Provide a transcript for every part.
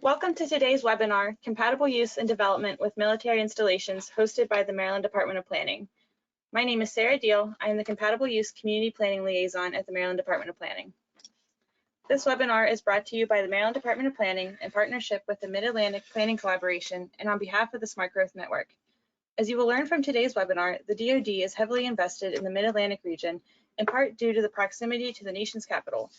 Welcome to today's webinar, Compatible Use and Development with Military Installations, hosted by the Maryland Department of Planning. My name is Sarah Deal. I am the Compatible Use Community Planning Liaison at the Maryland Department of Planning. This webinar is brought to you by the Maryland Department of Planning in partnership with the Mid-Atlantic Planning Collaboration and on behalf of the Smartgrowth Network. As you will learn from today's webinar, the DoD is heavily invested in the Mid-Atlantic region, in part due to the proximity to the nation's capital.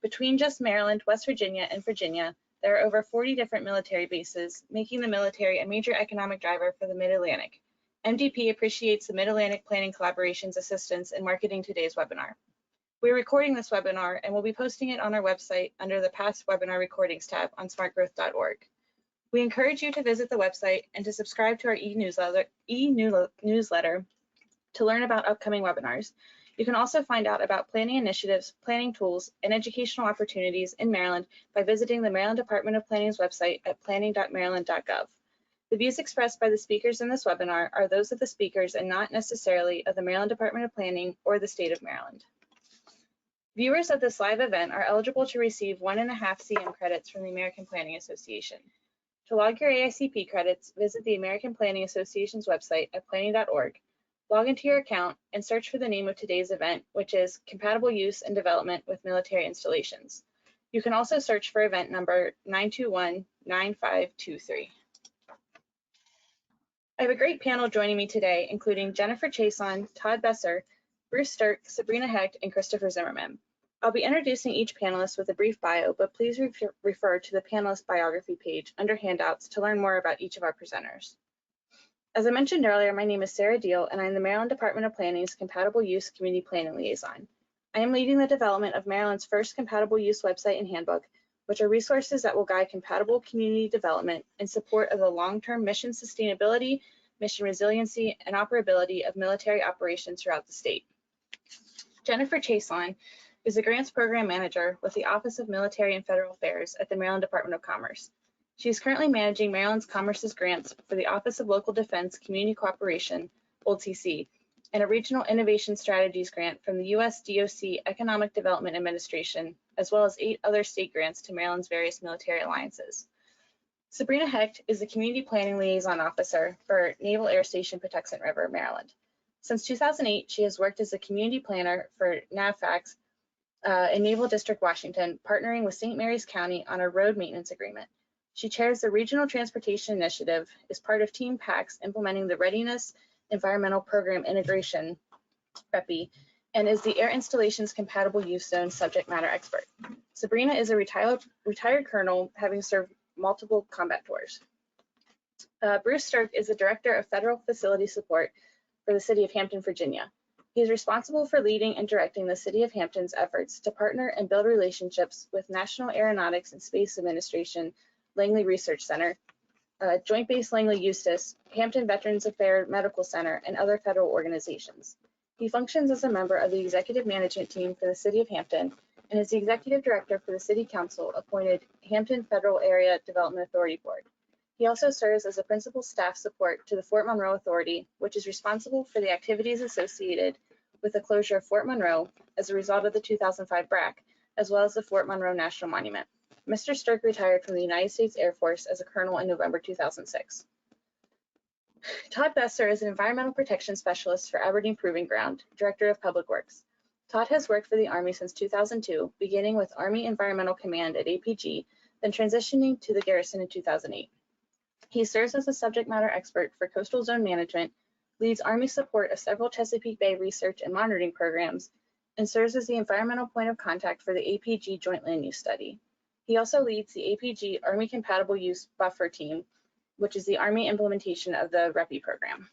Between just Maryland, West Virginia, and Virginia, there are over 40 different military bases, making the military a major economic driver for the Mid-Atlantic. MDP appreciates the Mid-Atlantic Planning Collaboration's assistance in marketing today's webinar. We're recording this webinar and we'll be posting it on our website under the Past Webinar Recordings tab on smartgrowth.org. We encourage you to visit the website and to subscribe to our e-newsletter to learn about upcoming webinars. You can also find out about planning initiatives, planning tools, and educational opportunities in Maryland by visiting the Maryland Department of Planning's website at planning.maryland.gov. The views expressed by the speakers in this webinar are those of the speakers and not necessarily of the Maryland Department of Planning or the state of Maryland. Viewers of this live event are eligible to receive 1.5 CM credits from the American Planning Association. To log your AICP credits, visit the American Planning Association's website at planning.org. Log into your account and search for the name of today's event, which is Compatible Use and Development with Military Installations. You can also search for event number 921-9523. I have a great panel joining me today, including Jennifer Chason, Todd Besser, Bruce Stirk, Sabrina Hecht, and Christopher Zimmerman. I'll be introducing each panelist with a brief bio, but please refer to the panelist biography page under handouts to learn more about each of our presenters. As I mentioned earlier, my name is Sarah Deal, and I'm the Maryland Department of Planning's Compatible Use Community Planning Liaison. I am leading the development of Maryland's first Compatible Use website and handbook, which are resources that will guide compatible community development in support of the long-term mission sustainability, mission resiliency, and operability of military operations throughout the state. Jennifer Chason is the Grants Program Manager with the Office of Military and Federal Affairs at the Maryland Department of Commerce. She is currently managing Maryland's Commerce's grants for the Office of Local Defense Community Cooperation, OLDCC, and a Regional Innovation Strategies grant from the U.S. DOC Economic Development Administration, as well as 8 other state grants to Maryland's various military alliances. Sabrina Hecht is the Community Planning Liaison Officer for Naval Air Station Patuxent River, Maryland. Since 2008, she has worked as a community planner for NAVFAC's in Naval District, Washington, partnering with St. Mary's County on a road maintenance agreement. She chairs the Regional Transportation Initiative, is part of Team PACS implementing the Readiness Environmental Program Integration, REPI, and is the Air Installations Compatible Use Zone subject matter expert. Sabrina is a retired colonel, having served multiple combat tours. Bruce Stirk is the Director of Federal Facility Support for the City of Hampton, Virginia. He is responsible for leading and directing the City of Hampton's efforts to partner and build relationships with National Aeronautics and Space Administration Langley Research Center, Joint Base Langley Eustis, Hampton Veterans Affairs Medical Center, and other federal organizations. He functions as a member of the executive management team for the City of Hampton and is the executive director for the City Council appointed Hampton Federal Area Development Authority Board. He also serves as a principal staff support to the Fort Monroe Authority, which is responsible for the activities associated with the closure of Fort Monroe as a result of the 2005 BRAC, as well as the Fort Monroe National Monument. Mr. Stirk retired from the United States Air Force as a colonel in November 2006. Todd Besser is an environmental protection specialist for Aberdeen Proving Ground, Director of Public Works. Todd has worked for the Army since 2002, beginning with Army Environmental Command at APG, then transitioning to the Garrison in 2008. He serves as a subject matter expert for coastal zone management, leads Army support of several Chesapeake Bay research and monitoring programs, and serves as the environmental point of contact for the APG Joint Land Use Study. He also leads the APG Army Compatible Use Buffer Team, which is the Army implementation of the REPI program.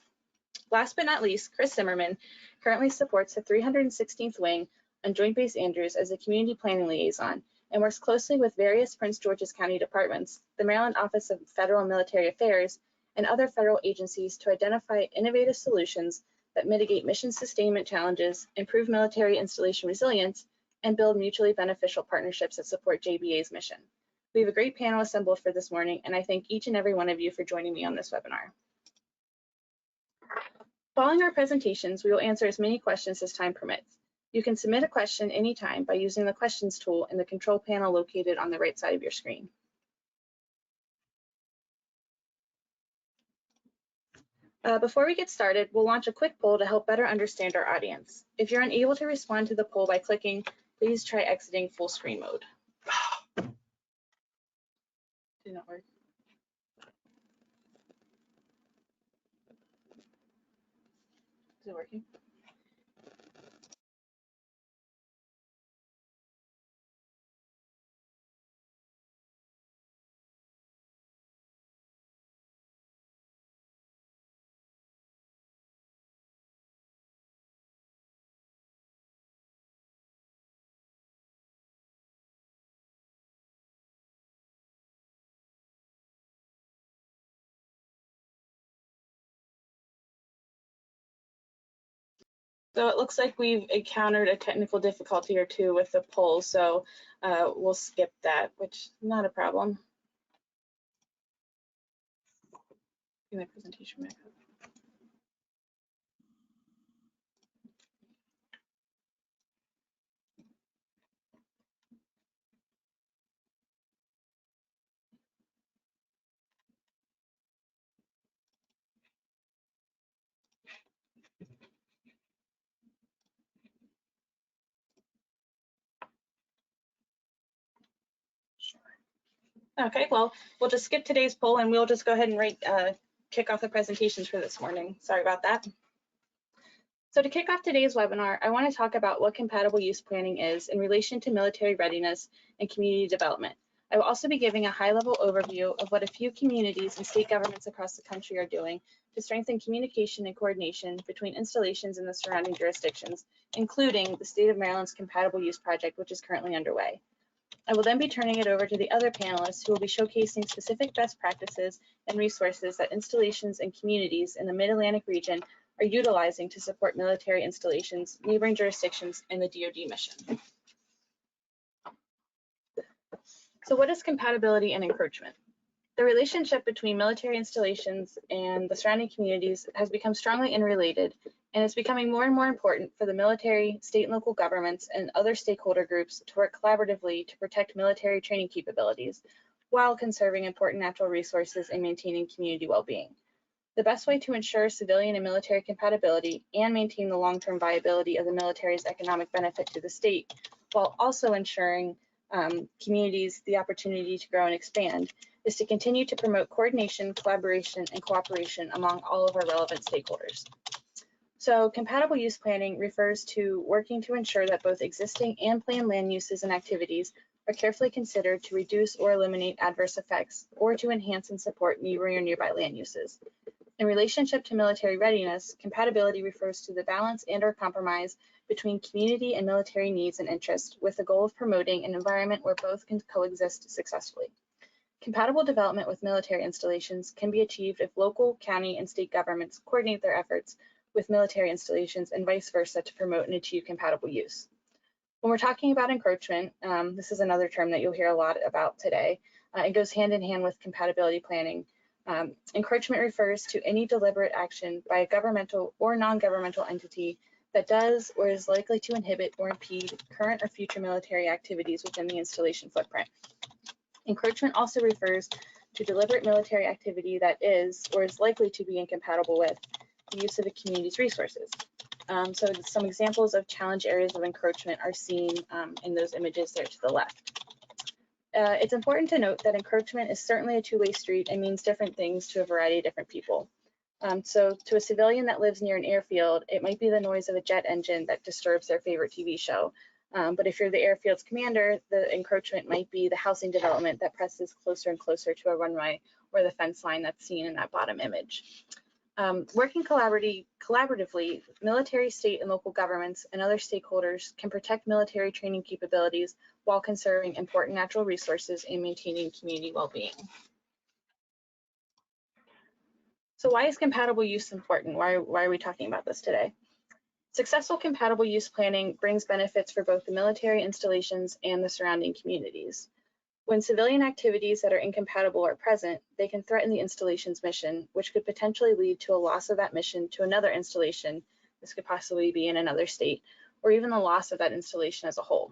Last but not least, Chris Zimmerman currently supports the 316th Wing on Joint Base Andrews as a community planning liaison and works closely with various Prince George's County departments, the Maryland Office of Federal and Military Affairs, and other federal agencies to identify innovative solutions that mitigate mission sustainment challenges, improve military installation resilience, and build mutually beneficial partnerships that support JBA's mission. We have a great panel assembled for this morning, and I thank each and every one of you for joining me on this webinar. Following our presentations, we will answer as many questions as time permits. You can submit a question anytime by using the questions tool in the control panel located on the right side of your screen. Before we get started, we'll launch a quick poll to help better understand our audience. If you're unable to respond to the poll by clicking, please try exiting full screen mode. Did not work. Is it working? So it looks like we've encountered a technical difficulty or two with the poll, so we'll skip that, which is not a problem. Give my presentation back up. Okay, well, we'll just skip today's poll and we'll just go ahead and kick off the presentations for this morning. Sorry about that. So to kick off today's webinar, I want to talk about what compatible use planning is in relation to military readiness and community development. I will also be giving a high-level overview of what a few communities and state governments across the country are doing to strengthen communication and coordination between installations in the surrounding jurisdictions, including the state of Maryland's Compatible Use Project, which is currently underway. I will then be turning it over to the other panelists who will be showcasing specific best practices and resources that installations and communities in the Mid-Atlantic region are utilizing to support military installations, neighboring jurisdictions, and the DoD mission. So what is compatibility and encroachment? The relationship between military installations and the surrounding communities has become strongly interrelated, and it's becoming more and more important for the military, state and local governments, and other stakeholder groups to work collaboratively to protect military training capabilities while conserving important natural resources and maintaining community well-being. The best way to ensure civilian and military compatibility and maintain the long-term viability of the military's economic benefit to the state, while also ensuring communities the opportunity to grow and expand, is to continue to promote coordination, collaboration, and cooperation among all of our relevant stakeholders. So compatible use planning refers to working to ensure that both existing and planned land uses and activities are carefully considered to reduce or eliminate adverse effects or to enhance and support neighboring or nearby land uses. In relationship to military readiness, compatibility refers to the balance and/or compromise between community and military needs and interests with the goal of promoting an environment where both can coexist successfully. Compatible development with military installations can be achieved if local, county, and state governments coordinate their efforts with military installations and vice versa to promote and achieve compatible use. When we're talking about encroachment, this is another term that you'll hear a lot about today. It goes hand in hand with compatibility planning. Encroachment refers to any deliberate action by a governmental or non-governmental entity that does or is likely to inhibit or impede current or future military activities within the installation footprint. Encroachment also refers to deliberate military activity that is or is likely to be incompatible with the use of the community's resources. So some examples of challenge areas of encroachment are seen in those images there to the left. It's important to note that encroachment is certainly a two-way street and means different things to a variety of different people. So to a civilian that lives near an airfield, it might be the noise of a jet engine that disturbs their favorite TV show. But if you're the airfield's commander, the encroachment might be the housing development that presses closer and closer to a runway or the fence line that's seen in that bottom image. Working collaboratively, military, state, and local governments and other stakeholders can protect military training capabilities while conserving important natural resources and maintaining community well-being. So why is compatible use important? Why are we talking about this today? Successful compatible use planning brings benefits for both the military installations and the surrounding communities. When civilian activities that are incompatible are present, they can threaten the installation's mission, which could potentially lead to a loss of that mission to another installation. This could possibly be in another state, or even the loss of that installation as a whole.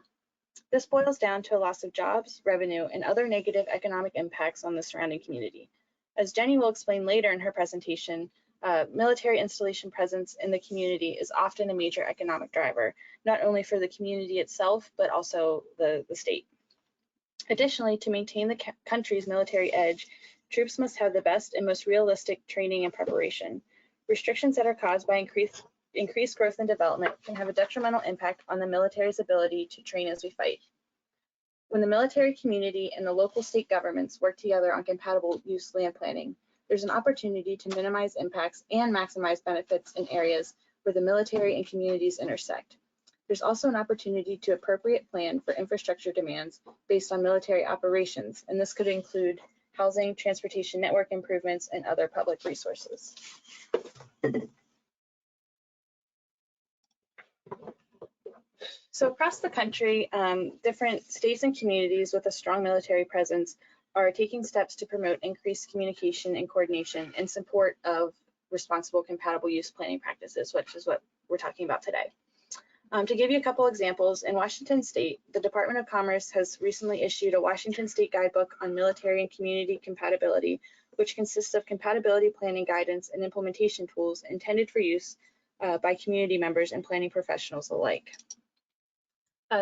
This boils down to a loss of jobs, revenue, and other negative economic impacts on the surrounding community. As Jenny will explain later in her presentation, Military installation presence in the community is often a major economic driver, not only for the community itself, but also the state. Additionally, to maintain the country's military edge, troops must have the best and most realistic training and preparation. Restrictions that are caused by increased growth and development can have a detrimental impact on the military's ability to train as we fight. When the military community and the local state governments work together on compatible use land planning, there's an opportunity to minimize impacts and maximize benefits in areas where the military and communities intersect. There's also an opportunity to appropriate plan for infrastructure demands based on military operations, and this could include housing, transportation network improvements, and other public resources. So across the country, different states and communities with a strong military presence are taking steps to promote increased communication and coordination in support of responsible compatible use planning practices, which is what we're talking about today. To give you a couple examples, in Washington State, the Department of Commerce has recently issued a Washington State Guidebook on military and community compatibility, which consists of compatibility planning guidance and implementation tools intended for use by community members and planning professionals alike.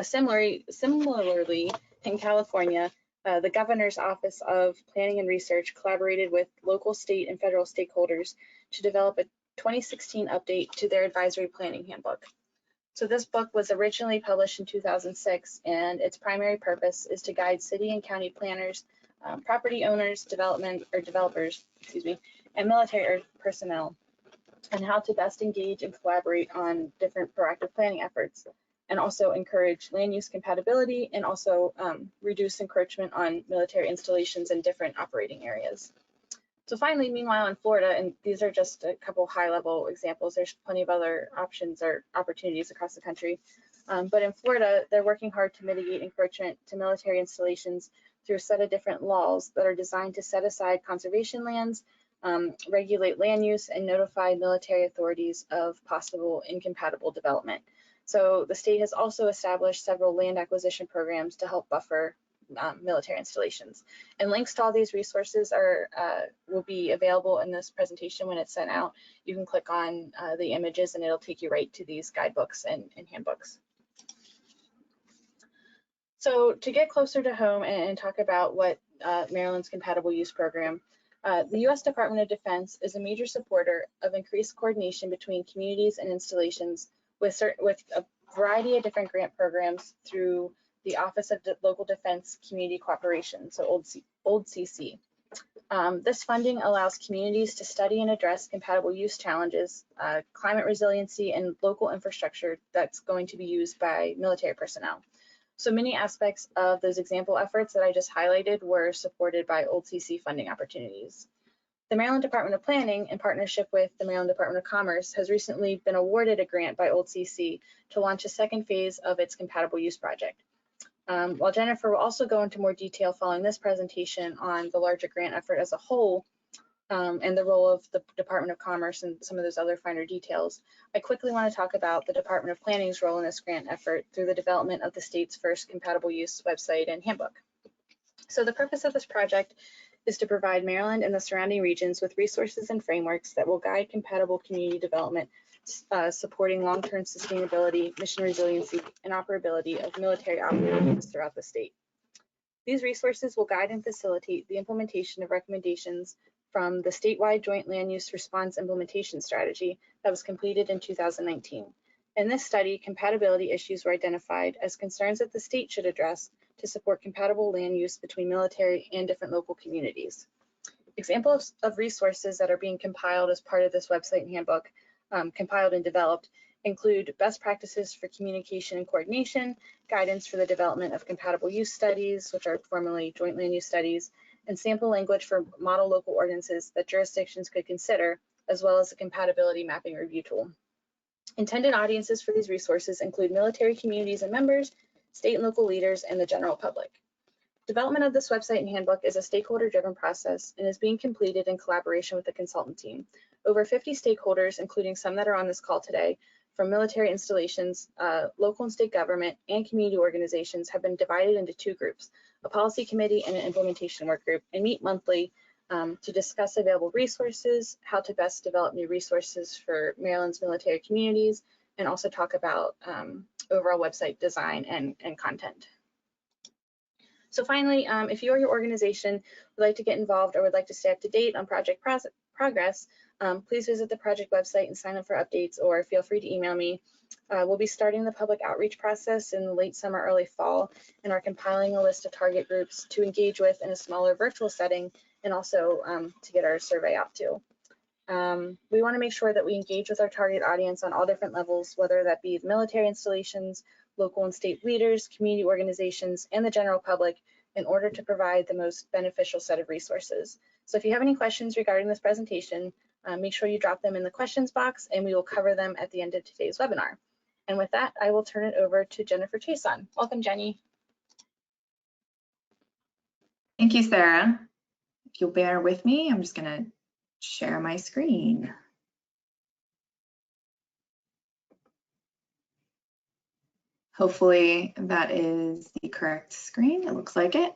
Similarly, in California, the Governor's Office of Planning and Research collaborated with local, state, and federal stakeholders to develop a 2016 update to their advisory planning handbook. So this book was originally published in 2006, and its primary purpose is to guide city and county planners, property owners, developers, and military personnel on how to best engage and collaborate on different proactive planning efforts, and also encourage land use compatibility and also reduce encroachment on military installations in different operating areas. So finally, meanwhile, in Florida, and these are just a couple high-level examples, there's plenty of other options or opportunities across the country. But in Florida, they're working hard to mitigate encroachment to military installations through a set of different laws that are designed to set aside conservation lands, regulate land use, and notify military authorities of possible incompatible development. So the state has also established several land acquisition programs to help buffer military installations. And links to all these resources will be available in this presentation when it's sent out. You can click on the images and it'll take you right to these guidebooks and handbooks. So to get closer to home and talk about what Maryland's Compatible Use Program, the U.S. Department of Defense is a major supporter of increased coordination between communities and installations with a variety of different grant programs through the Office of Local Defense Community Cooperation, so old CC. This funding allows communities to study and address compatible use challenges, climate resiliency, and local infrastructure that's going to be used by military personnel. So many aspects of those example efforts that I just highlighted were supported by old CC funding opportunities. The Maryland Department of Planning, in partnership with the Maryland Department of Commerce, has recently been awarded a grant by old CC to launch a second phase of its compatible use project. While Jennifer will also go into more detail following this presentation on the larger grant effort as a whole and the role of the Department of Commerce and some of those other finer details, I quickly want to talk about the Department of Planning's role in this grant effort through the development of the state's first compatible use website and handbook. So the purpose of this project is to provide Maryland and the surrounding regions with resources and frameworks that will guide compatible community development, supporting long-term sustainability, mission resiliency, and operability of military operations throughout the state. These resources will guide and facilitate the implementation of recommendations from the statewide Joint Land Use Response Implementation Strategy that was completed in 2019. In this study, compatibility issues were identified as concerns that the state should address to support compatible land use between military and different local communities. Examples of resources that are being compiled as part of this website and handbook, compiled and developed, include best practices for communication and coordination, guidance for the development of compatible use studies, which are formerly joint land use studies, and sample language for model local ordinances that jurisdictions could consider, as well as a compatibility mapping review tool. Intended audiences for these resources include military communities and members, state and local leaders, and the general public. Development of this website and handbook is a stakeholder-driven process and is being completed in collaboration with the consultant team. Over 50 stakeholders, including some that are on this call today, from military installations, local and state government, and community organizations have been divided into two groups, a policy committee and an implementation work group, and meet monthly to discuss available resources, how to best develop new resources for Maryland's military communities, and also talk about overall website design and content. So finally, if you or your organization would like to get involved or would like to stay up to date on project progress, please visit the project website and sign up for updates, or feel free to email me. We'll be starting the public outreach process in the late summer, early fall, and are compiling a list of target groups to engage with in a smaller virtual setting, and also to get our survey out to. We want to make sure that we engage with our target audience on all different levels, whether that be the military installations, local and state leaders, community organizations, and the general public, in order to provide the most beneficial set of resources. So if you have any questions regarding this presentation, make sure you drop them in the questions box, and we will cover them at the end of today's webinar. And with that, I will turn it over to Jennifer Chason. Welcome, Jenny. Thank you, Sarah. If you'll bear with me, I'm just going to share my screen. Hopefully that is the correct screen. It looks like it.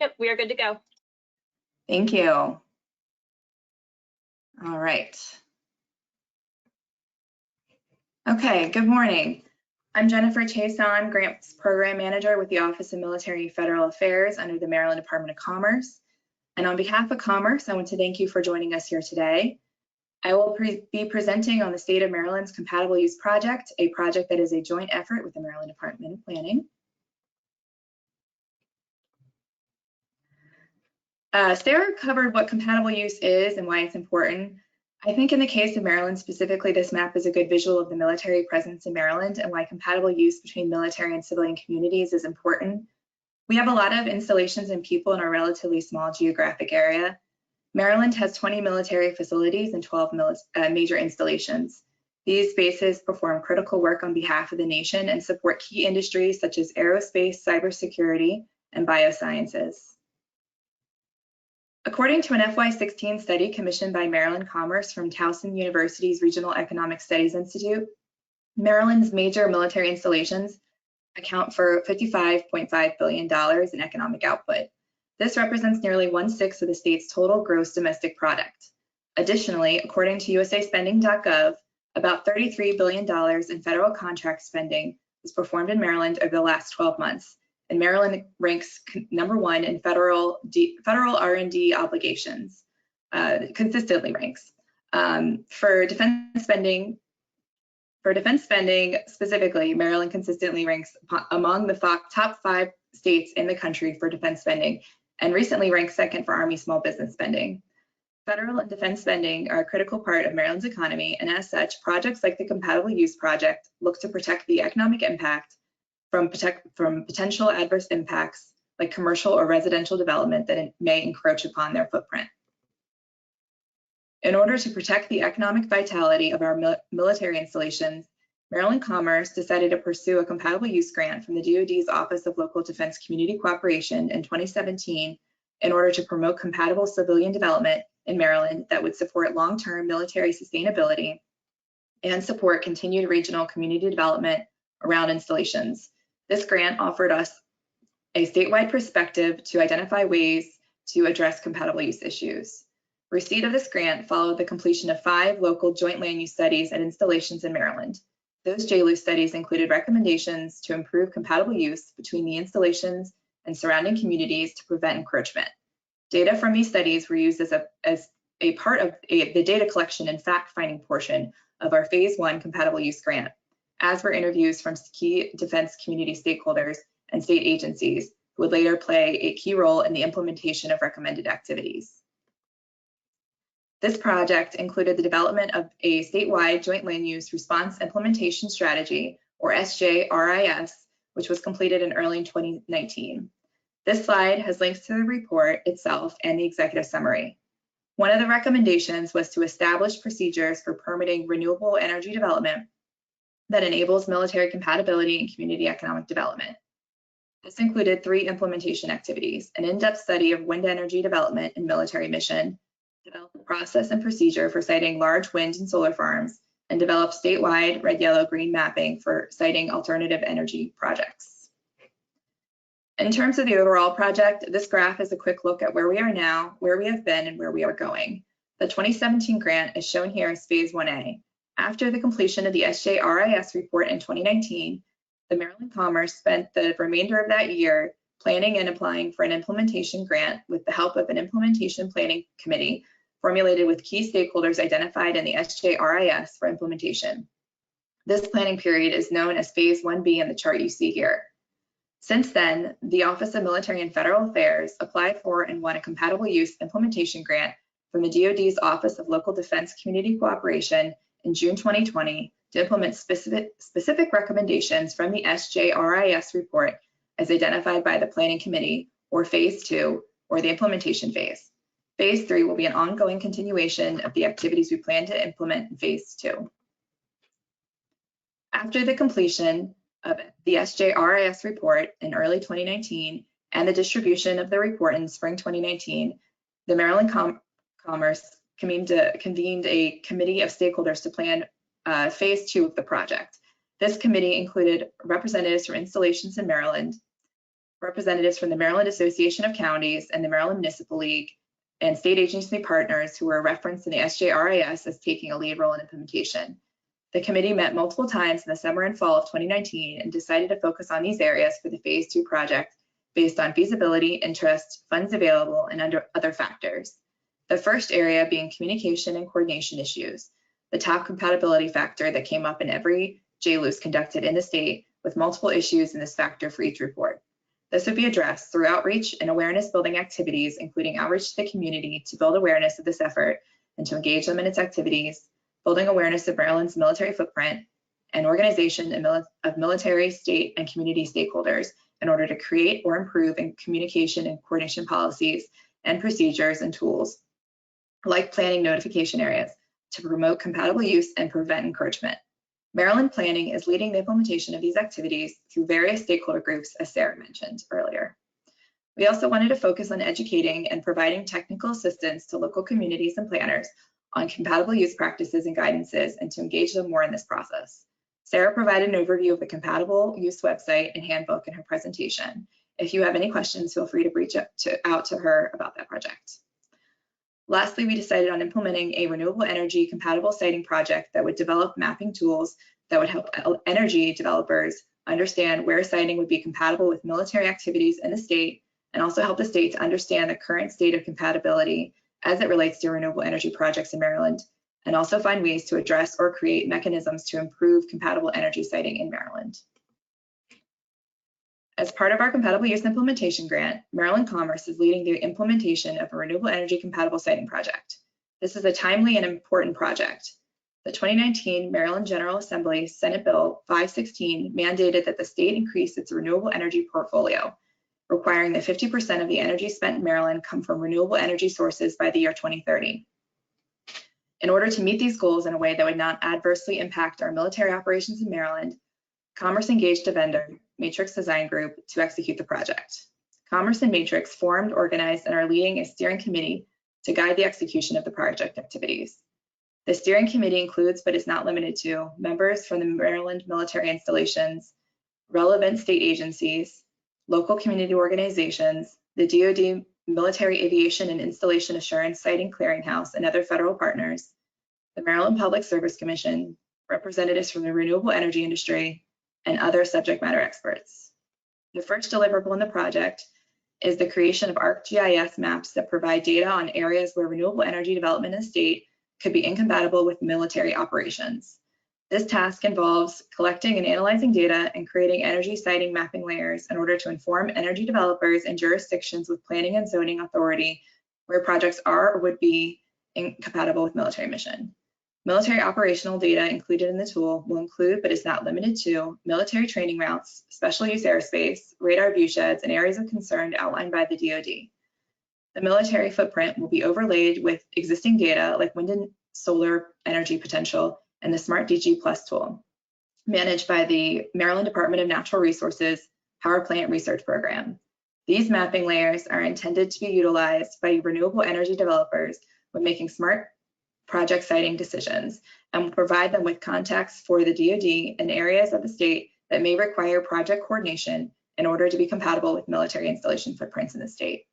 Yep, we are good to go. Thank you. All right. Okay, good morning. I'm Jennifer Chason, Grants Program Manager with the Office of Military and Federal Affairs under the Maryland Department of Commerce. And on behalf of Commerce, I want to thank you for joining us here today. I will be presenting on the State of Maryland's Compatible Use Project, a project that is a joint effort with the Maryland Department of Planning. Sarah covered what compatible use is and why it's important. I think in the case of Maryland specifically, this map is a good visual of the military presence in Maryland and why compatible use between military and civilian communities is important. We have a lot of installations and people in our relatively small geographic area. Maryland has 20 military facilities and 12 major installations. These bases perform critical work on behalf of the nation and support key industries such as aerospace, cybersecurity, and biosciences. According to an FY16 study commissioned by Maryland Commerce from Towson University's Regional Economic Studies Institute, Maryland's major military installations account for $55.5 billion in economic output. This represents nearly 1/6 of the state's total gross domestic product. Additionally, according to usaspending.gov, about $33 billion in federal contract spending was performed in Maryland over the last 12 months, and Maryland ranks #1 in federal R&D obligations, consistently ranks. For defense spending specifically, Maryland consistently ranks among the top 5 states in the country for defense spending, and recently ranked 2nd for Army small business spending. Federal and defense spending are a critical part of Maryland's economy, and as such, projects like the Compatible Use Project look to protect the economic impact from potential adverse impacts like commercial or residential development that may encroach upon their footprint. In order to protect the economic vitality of our military installations, Maryland Commerce decided to pursue a compatible use grant from the DoD's Office of Local Defense Community Cooperation in 2017 in order to promote compatible civilian development in Maryland that would support long-term military sustainability and support continued regional community development around installations. This grant offered us a statewide perspective to identify ways to address compatible use issues. Receipt of this grant followed the completion of 5 local joint land use studies at installations in Maryland. Those JLUS studies included recommendations to improve compatible use between the installations and surrounding communities to prevent encroachment. Data from these studies were used as a part of the data collection and fact-finding portion of our Phase 1 compatible use grant, as were interviews from key defense community stakeholders and state agencies who would later play a key role in the implementation of recommended activities. This project included the development of a statewide joint land use response implementation strategy, or SJRIS, which was completed in early 2019. This slide has links to the report itself and the executive summary. One of the recommendations was to establish procedures for permitting renewable energy development that enables military compatibility and community economic development. This included 3 implementation activities: an in-depth study of wind energy development and military mission, develop a process and procedure for siting large wind and solar farms, and develop statewide red, yellow, green mapping for siting alternative energy projects. In terms of the overall project, this graph is a quick look at where we are now, where we have been, and where we are going. The 2017 grant is shown here as Phase 1A. After the completion of the SJRIS report in 2019, the Maryland Commerce spent the remainder of that year planning and applying for an implementation grant with the help of an implementation planning committee formulated with key stakeholders identified in the SJRIS for implementation. This planning period is known as Phase 1B in the chart you see here. Since then, the Office of Military and Federal Affairs applied for and won a compatible use implementation grant from the DoD's Office of Local Defense Community Cooperation in June 2020 to implement specific recommendations from the SJRIS report as identified by the Planning Committee, or Phase 2, or the implementation phase. Phase 3 will be an ongoing continuation of the activities we plan to implement in Phase 2. After the completion of the SJRIS report in early 2019 and the distribution of the report in spring 2019, the Maryland Commerce convened a committee of stakeholders to plan Phase 2 of the project. This committee included representatives from installations in Maryland, representatives from the Maryland Association of Counties and the Maryland Municipal League, and state agency partners who were referenced in the SJRIS as taking a lead role in implementation. The committee met multiple times in the summer and fall of 2019 and decided to focus on these areas for the Phase 2 project based on feasibility, interest, funds available, and other factors. The first area being communication and coordination issues, the top compatibility factor that came up in every JLUS conducted in the state, with multiple issues in this factor for each report. This would be addressed through outreach and awareness building activities, including outreach to the community to build awareness of this effort and to engage them in its activities, building awareness of Maryland's military footprint, and organization of military, state, and community stakeholders in order to create or improve in communication and coordination policies and procedures and tools, like planning notification areas, to promote compatible use and prevent encroachment. Maryland Planning is leading the implementation of these activities through various stakeholder groups, as Sarah mentioned earlier. We also wanted to focus on educating and providing technical assistance to local communities and planners on compatible use practices and guidances, and to engage them more in this process. Sarah provided an overview of the compatible use website and handbook in her presentation. If you have any questions, feel free to reach out to her about that project. Lastly, we decided on implementing a renewable energy compatible siting project that would develop mapping tools that would help energy developers understand where siting would be compatible with military activities in the state, and also help the state to understand the current state of compatibility as it relates to renewable energy projects in Maryland, and also find ways to address or create mechanisms to improve compatible energy siting in Maryland. As part of our compatible use implementation grant, Maryland Commerce is leading the implementation of a renewable energy compatible siting project. This is a timely and important project. The 2019 Maryland General Assembly Senate Bill 516 mandated that the state increase its renewable energy portfolio, requiring that 50% of the energy spent in Maryland come from renewable energy sources by the year 2030. In order to meet these goals in a way that would not adversely impact our military operations in Maryland, Commerce engaged a vendor, Matrix Design Group, to execute the project. Commerce and Matrix formed, organized, and are leading a steering committee to guide the execution of the project activities. The steering committee includes, but is not limited to, members from the Maryland military installations, relevant state agencies, local community organizations, the DoD Military Aviation and Installation Assurance Siting Clearinghouse, and other federal partners, the Maryland Public Service Commission, representatives from the renewable energy industry, and other subject matter experts. The first deliverable in the project is the creation of ArcGIS maps that provide data on areas where renewable energy development in the state could be incompatible with military operations. This task involves collecting and analyzing data and creating energy siting mapping layers in order to inform energy developers and jurisdictions with planning and zoning authority where projects are or would be incompatible with military mission. Military operational data included in the tool will include, but is not limited to, military training routes, special use airspace, radar viewsheds, and areas of concern outlined by the DoD. The military footprint will be overlaid with existing data like wind and solar energy potential and the Smart DG Plus tool, managed by the Maryland Department of Natural Resources Power Plant Research Program. These mapping layers are intended to be utilized by renewable energy developers when making smart project siting decisions, and will provide them with context for the DoD in areas of the state that may require project coordination in order to be compatible with military installation footprints in the state.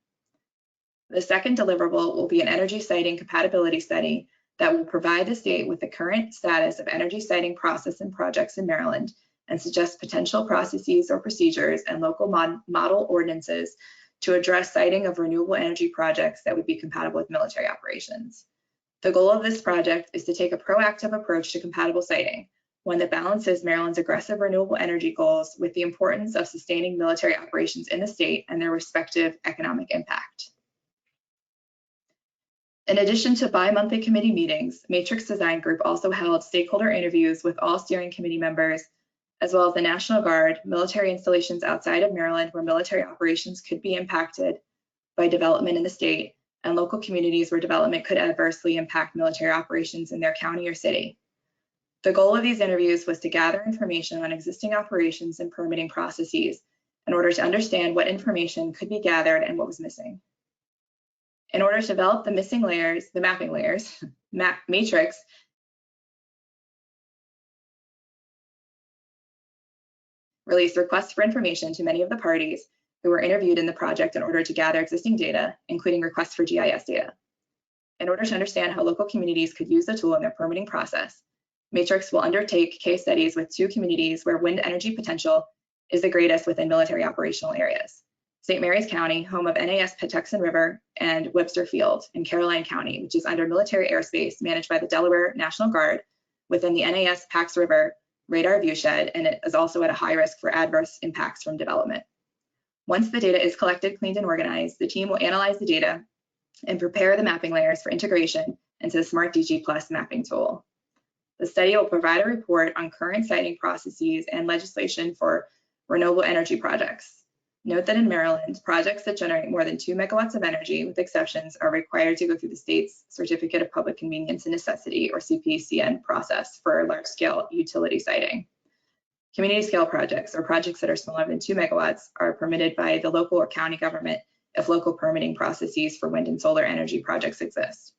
The second deliverable will be an energy siting compatibility study that will provide the state with the current status of energy siting process and projects in Maryland and suggest potential processes or procedures and local model ordinances to address siting of renewable energy projects that would be compatible with military operations. The goal of this project is to take a proactive approach to compatible siting, one that balances Maryland's aggressive renewable energy goals with the importance of sustaining military operations in the state and their respective economic impact. In addition to bi-monthly committee meetings, Matrix Design Group also held stakeholder interviews with all steering committee members, as well as the National Guard, military installations outside of Maryland where military operations could be impacted by development in the state, and local communities where development could adversely impact military operations in their county or city. The goal of these interviews was to gather information on existing operations and permitting processes in order to understand what information could be gathered and what was missing. In order to develop the missing layers, the mapping layers, Matrix released requests for information to many of the parties who were interviewed in the project in order to gather existing data, including requests for GIS data. In order to understand how local communities could use the tool in their permitting process, Matrix will undertake case studies with 2 communities where wind energy potential is the greatest within military operational areas: St. Mary's County, home of NAS Patuxent River, and Webster Field in Caroline County, which is under military airspace managed by the Delaware National Guard within the NAS Pax River radar viewshed, and it is also at a high risk for adverse impacts from development. Once the data is collected, cleaned, and organized, the team will analyze the data and prepare the mapping layers for integration into the SmartDG Plus mapping tool. The study will provide a report on current siting processes and legislation for renewable energy projects. Note that in Maryland, projects that generate more than 2 megawatts of energy, with exceptions, are required to go through the state's Certificate of Public Convenience and Necessity, or CPCN, process for large-scale utility siting. Community-scale projects, or projects that are smaller than 2 megawatts, are permitted by the local or county government if local permitting processes for wind and solar energy projects exist.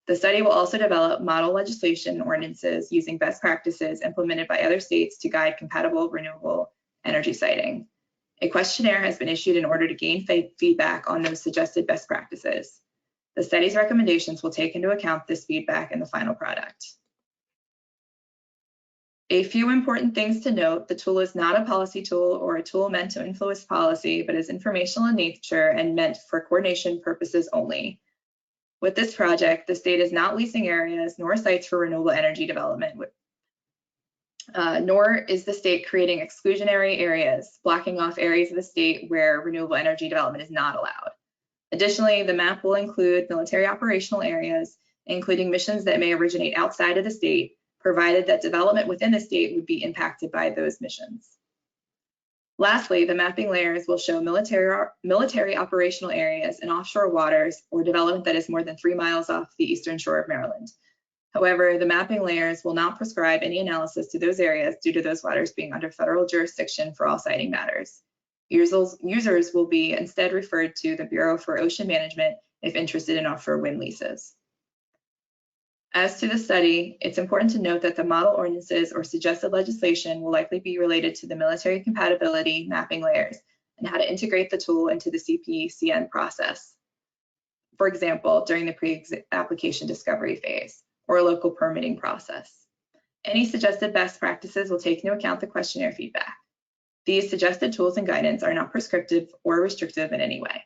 The study will also develop model legislation and ordinances using best practices implemented by other states to guide compatible renewable energy siting. A questionnaire has been issued in order to gain feedback on those suggested best practices. The study's recommendations will take into account this feedback in the final product. A few important things to note: the tool is not a policy tool or a tool meant to influence policy, but is informational in nature and meant for coordination purposes only. With this project, the state is not leasing areas nor sites for renewable energy development, nor is the state creating exclusionary areas, blocking off areas of the state where renewable energy development is not allowed. Additionally, the map will include military operational areas, including missions that may originate outside of the state, provided that development within the state would be impacted by those missions. Lastly, the mapping layers will show military operational areas in offshore waters or development that is more than 3 miles off the eastern shore of Maryland. However, the mapping layers will not prescribe any analysis to those areas due to those waters being under federal jurisdiction for all siting matters. Users will be instead referred to the Bureau for Ocean Management if interested in offshore wind leases. As to the study, it's important to note that the model ordinances or suggested legislation will likely be related to the military compatibility mapping layers and how to integrate the tool into the CPCN process. For example, during the pre-application discovery phase or a local permitting process. Any suggested best practices will take into account the questionnaire feedback. These suggested tools and guidance are not prescriptive or restrictive in any way.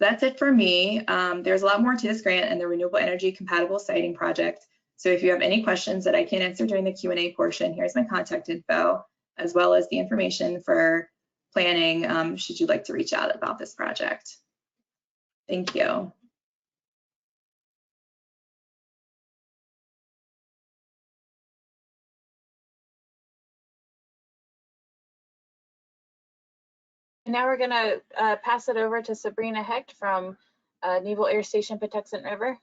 That's it for me. There's a lot more to this grant and the renewable energy compatible siting project. So if you have any questions that I can't answer during the Q&A portion, here's my contact info, as well as the information for planning should you like to reach out about this project. Thank you. Now we're going to pass it over to Sabrina Hecht from Naval Air Station Patuxent River.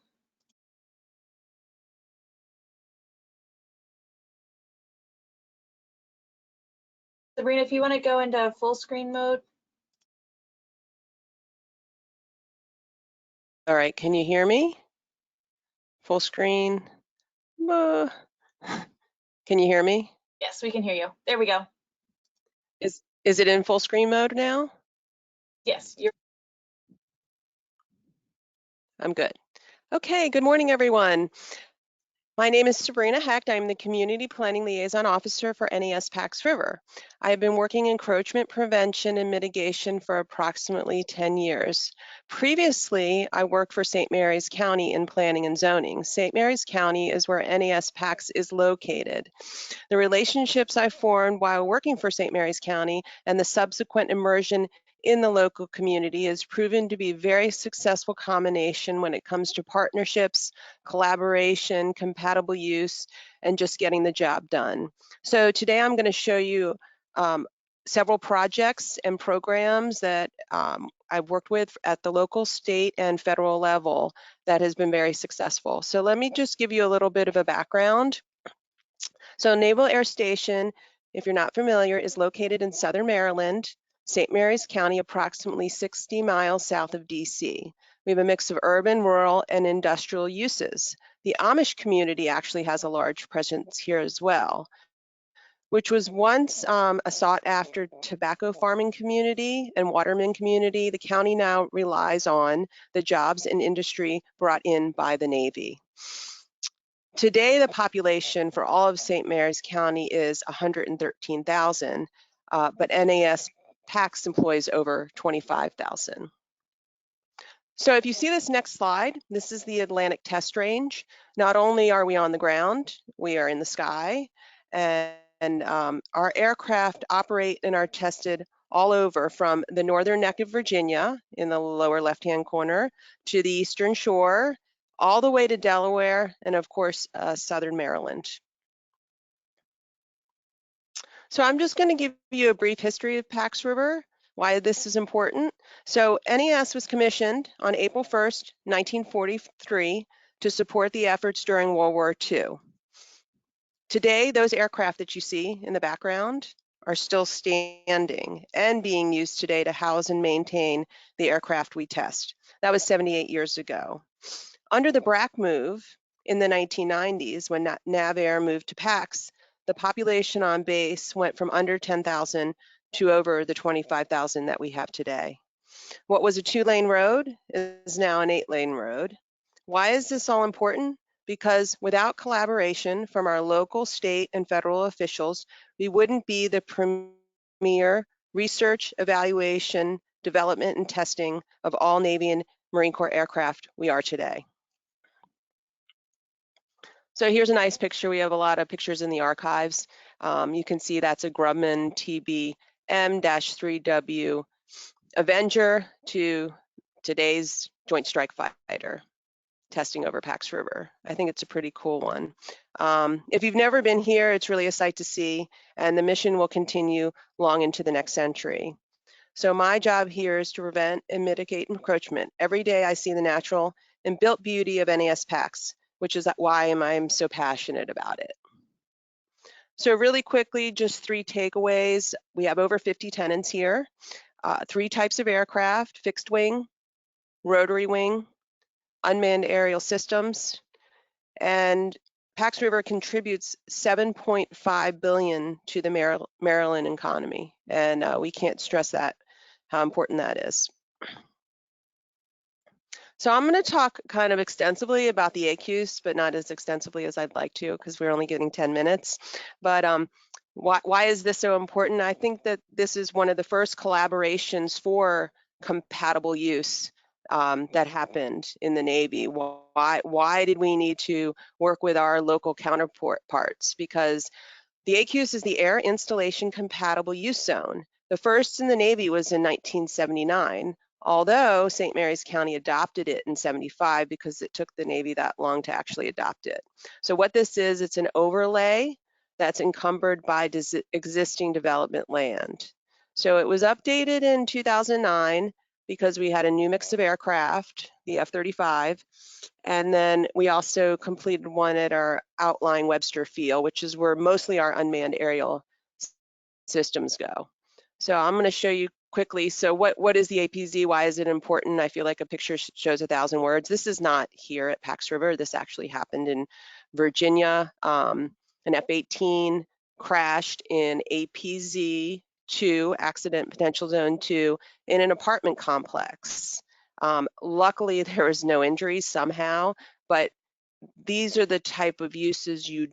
Sabrina, if you want to go into full screen mode. All right, can you hear me? Full screen. Can you hear me? Yes, we can hear you. There we go. Is it in full screen mode now? Yes, you're. I'm good. Okay, good morning, everyone. My name is Sabrina Hecht. I'm the Community Planning Liaison Officer for NES Pax River. I have been working encroachment prevention and mitigation for approximately 10 years. Previously, I worked for St. Mary's County in planning and zoning. St. Mary's County is where NES Pax is located. The relationships I formed while working for St. Mary's County and the subsequent immersion in the local community has proven to be a very successful combination when it comes to partnerships, collaboration, compatible use, and just getting the job done. So today I'm going to show you several projects and programs that I've worked with at the local, state, and federal level that has been very successful. So let me just give you a little bit of a background. So Naval Air Station, if you're not familiar, is located in Southern Maryland, St. Mary's County, approximately 60 miles south of DC. We have a mix of urban, rural, and industrial uses. The Amish community actually has a large presence here as well, which was once a sought-after tobacco farming community and waterman community. The county now relies on the jobs and industry brought in by the Navy. Today, the population for all of St. Mary's County is 113,000, but NAS Pax employs over 25,000. So if you see this next slide, this is the Atlantic Test Range. Not only are we on the ground, we are in the sky, and our aircraft operate and are tested all over, from the northern neck of Virginia in the lower left-hand corner to the eastern shore, all the way to Delaware, and of course, southern Maryland. So I'm just going to give you a brief history of Pax River, why this is important. So NES was commissioned on April 1st, 1943 to support the efforts during World War II. Today, those aircraft that you see in the background are still standing and being used today to house and maintain the aircraft we test. That was 78 years ago. Under the BRAC move in the 1990s, when NavAir moved to Pax, the population on base went from under 10,000 to over the 25,000 that we have today. What was a 2-lane road is now an 8-lane road. Why is this all important? Because without collaboration from our local, state, and federal officials, we wouldn't be the premier research, evaluation, development, and testing of all Navy and Marine Corps aircraft we are today. So here's a nice picture. We have a lot of pictures in the archives. You can see that's a Grumman TBM-3W Avenger to today's Joint Strike Fighter testing over Pax River. I think it's a pretty cool one. If you've never been here, it's really a sight to see, and the mission will continue long into the next century. So my job here is to prevent and mitigate encroachment. Every day I see the natural and built beauty of NES Pax, which is why I'm so passionate about it. So really quickly, just 3 takeaways. We have over 50 tenants here, 3 types of aircraft: fixed wing, rotary wing, unmanned aerial systems, and Pax River contributes $7.5 billion to the Maryland economy, and we can't stress that, how important that is. So I'm going to talk kind of extensively about the AQs, but not as extensively as I'd like to, because we're only getting 10 minutes. But why is this so important? I think that this is one of the first collaborations for compatible use that happened in the Navy. Why did we need to work with our local counterparts? Because the AQs is the Air Installation Compatible Use Zone. The first in the Navy was in 1979. Although St. Mary's County adopted it in 75 because it took the Navy that long to actually adopt it. So what this is, it's an overlay that's encumbered by existing development land. So it was updated in 2009 because we had a new mix of aircraft, the F-35, and then we also completed one at our outlying Webster Field, which is where mostly our unmanned aerial systems go. So I'm going to show you quickly. So what is the APZ? Why is it important? I feel like a picture shows 1,000 words. This is not here at Pax River. This actually happened in Virginia. An F-18 crashed in APZ 2, accident potential zone 2, in an apartment complex. Luckily, there was no injuries somehow, but these are the type of uses you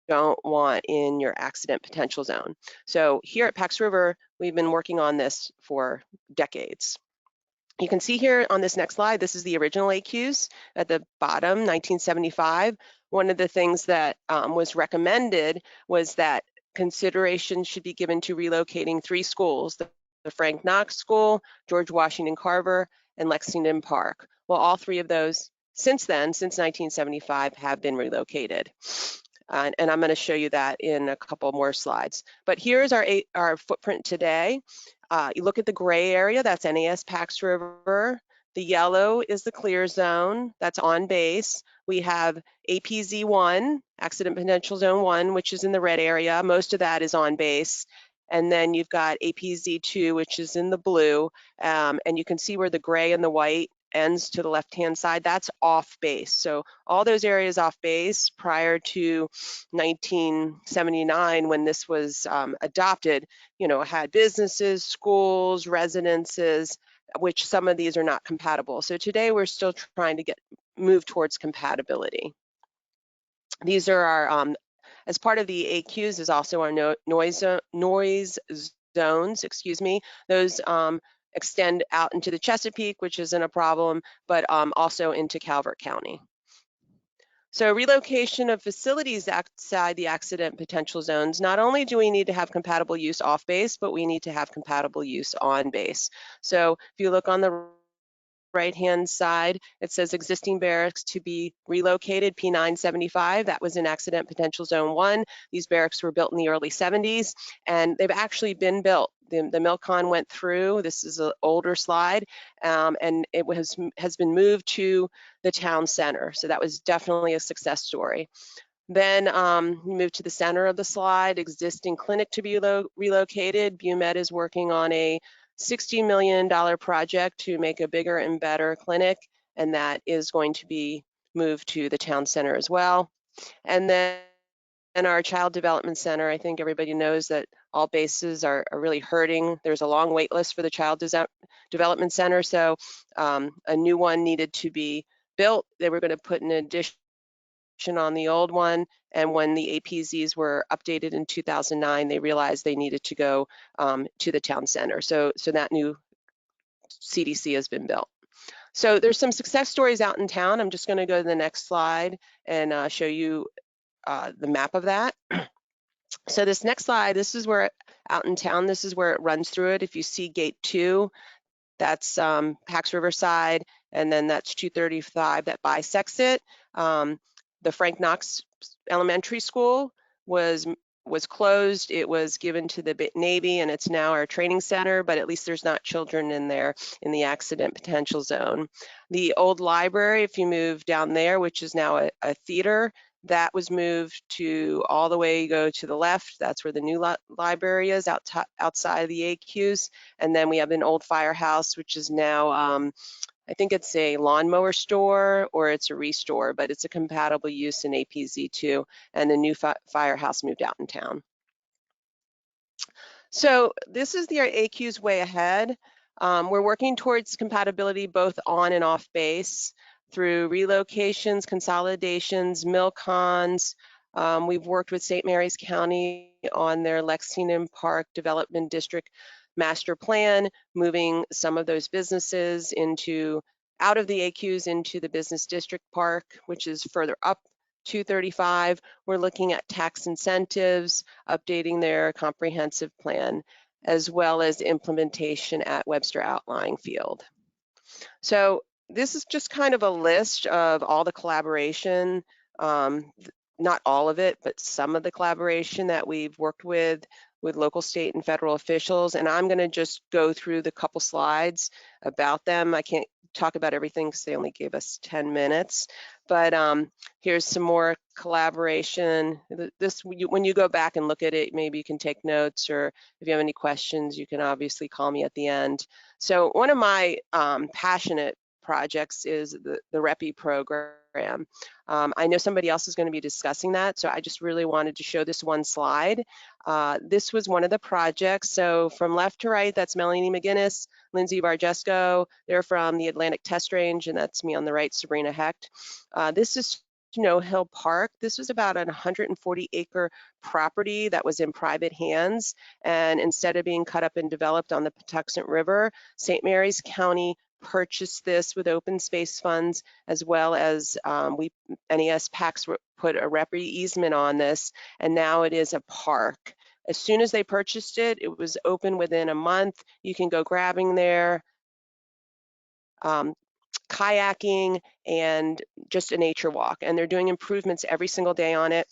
don't want in your accident potential zone. So here at Pax River, we've been working on this for decades. You can see here on this next slide, this is the original AQs at the bottom, 1975. One of the things that was recommended was that consideration should be given to relocating 3 schools, the Frank Knox School, George Washington Carver, and Lexington Park. Well, all 3 of those since then, since 1975, have been relocated. And I'm going to show you that in a couple more slides. But here's our footprint today. You look at the gray area, that's NAS Pax River. The yellow is the clear zone, that's on base. We have APZ1, Accident Potential Zone 1, which is in the red area. Most of that is on base. And then you've got APZ2, which is in the blue. And you can see where the gray and the white ends to the left-hand side, that's off base. So all those areas off base prior to 1979, when this was adopted, had businesses, schools, residences, which some of these are not compatible. So today we're still trying to move towards compatibility. These are our, as part of the AQs is also our noise zones, excuse me. Those extend out into the Chesapeake, which isn't a problem, but also into Calvert County. So relocation of facilities outside the accident potential zones, not only do we need to have compatible use off base, but we need to have compatible use on base. So if you look on the right-hand side, it says existing barracks to be relocated, P975. That was in accident potential zone 1. These barracks were built in the early 70s, and they've actually been built. The MilCon went through. This is an older slide, and it has been moved to the town center. So that was definitely a success story. Then move to the center of the slide, existing clinic to be relocated. BUMED is working on a $60 million project to make a bigger and better clinic, and that is going to be moved to the town center as well. And then our child development center, I think everybody knows that all bases are really hurting. There's a long wait list for the child development center, so a new one needed to be built. They were going to put an addition on the old one, and when the APZs were updated in 2009, they realized they needed to go to the town center. So that new CDC has been built. So there's some success stories out in town. I'm just going to go to the next slide and show you the map of that. So this next slide, this is where out in town, this is where it runs through it. If you see gate 2, that's Pax Riverside, and then that's 235 that bisects it. The Frank Knox Elementary School was closed. It was given to the Navy, and it's now our training center, but at least there's not children in there in the accident potential zone. The old library, if you move down there, which is now a theater, that was moved to all the way go to the left. That's where the new library is outside of the AQs. And then we have an old firehouse, which is now, I think it's a lawnmower store or it's a restore, but it's a compatible use in APZ2, and the new firehouse moved out in town. So this is the AQs way ahead. We're working towards compatibility both on and off base through relocations, consolidations, MilCons. We've worked with St. Mary's County on their Lexington Park Development District Master Plan, moving some of those businesses out of the AQs into the Business District Park, which is further up 235. We're looking at tax incentives, updating their comprehensive plan, as well as implementation at Webster Outlying Field. So this is just kind of a list of all the collaboration, not all of it, but some of the collaboration that we've worked with local, state, and federal officials. And I'm going to just go through the couple slides about them. I can't talk about everything because they only gave us 10 minutes. But here's some more collaboration. When you go back and look at it, maybe you can take notes, or if you have any questions, you can obviously call me at the end. So one of my passionate projects is the REPI program. program. I know somebody else is going to be discussing that, so I just really wanted to show this one slide. This was one of the projects. So from left to right, that's Melanie McGinnis, Lindsay Vargesco. They're from the Atlantic Test Range, and that's me on the right, Sabrina Hecht. This is Snow Hill Park. This was about a 140-acre property that was in private hands, and instead of being cut up and developed on the Patuxent River, St. Mary's County purchased this with open space funds, as well as NES PACs put a REPRI easement on this, and now it is a park. As soon as they purchased it, it was open within a month. You can go grabbing there, kayaking, and just a nature walk. And they're doing improvements every single day on it.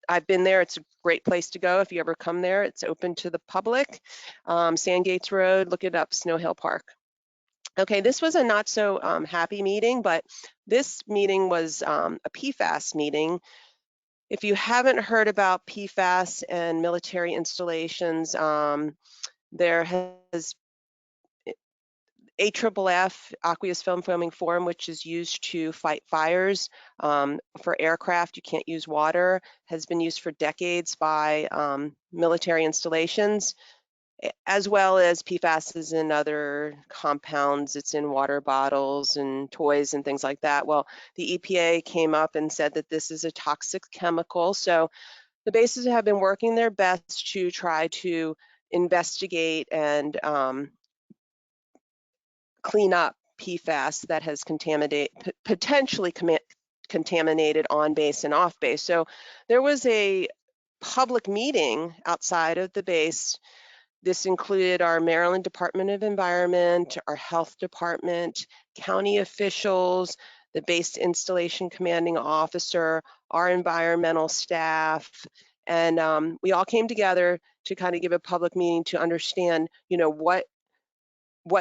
I've been there. It's a great place to go if you ever come there. It's open to the public. Sandgates Road, look it up, Snow Hill Park. Okay, this was a not so happy meeting, but this meeting was a PFAS meeting. If you haven't heard about PFAS and military installations, there has AFFF, aqueous film foaming form, which is used to fight fires. For aircraft, you can't use water, has been used for decades by military installations, as well as PFAS is in other compounds. It's in water bottles and toys and things like that. Well, the EPA came up and said that this is a toxic chemical. So the bases have been working their best to try to investigate and clean up PFAS that has potentially contaminated on base and off base. So there was a public meeting outside of the base. This included our Maryland Department of Environment, our health department, county officials, the base installation commanding officer, our environmental staff, and we all came together to kind of give a public meeting to understand, you know, what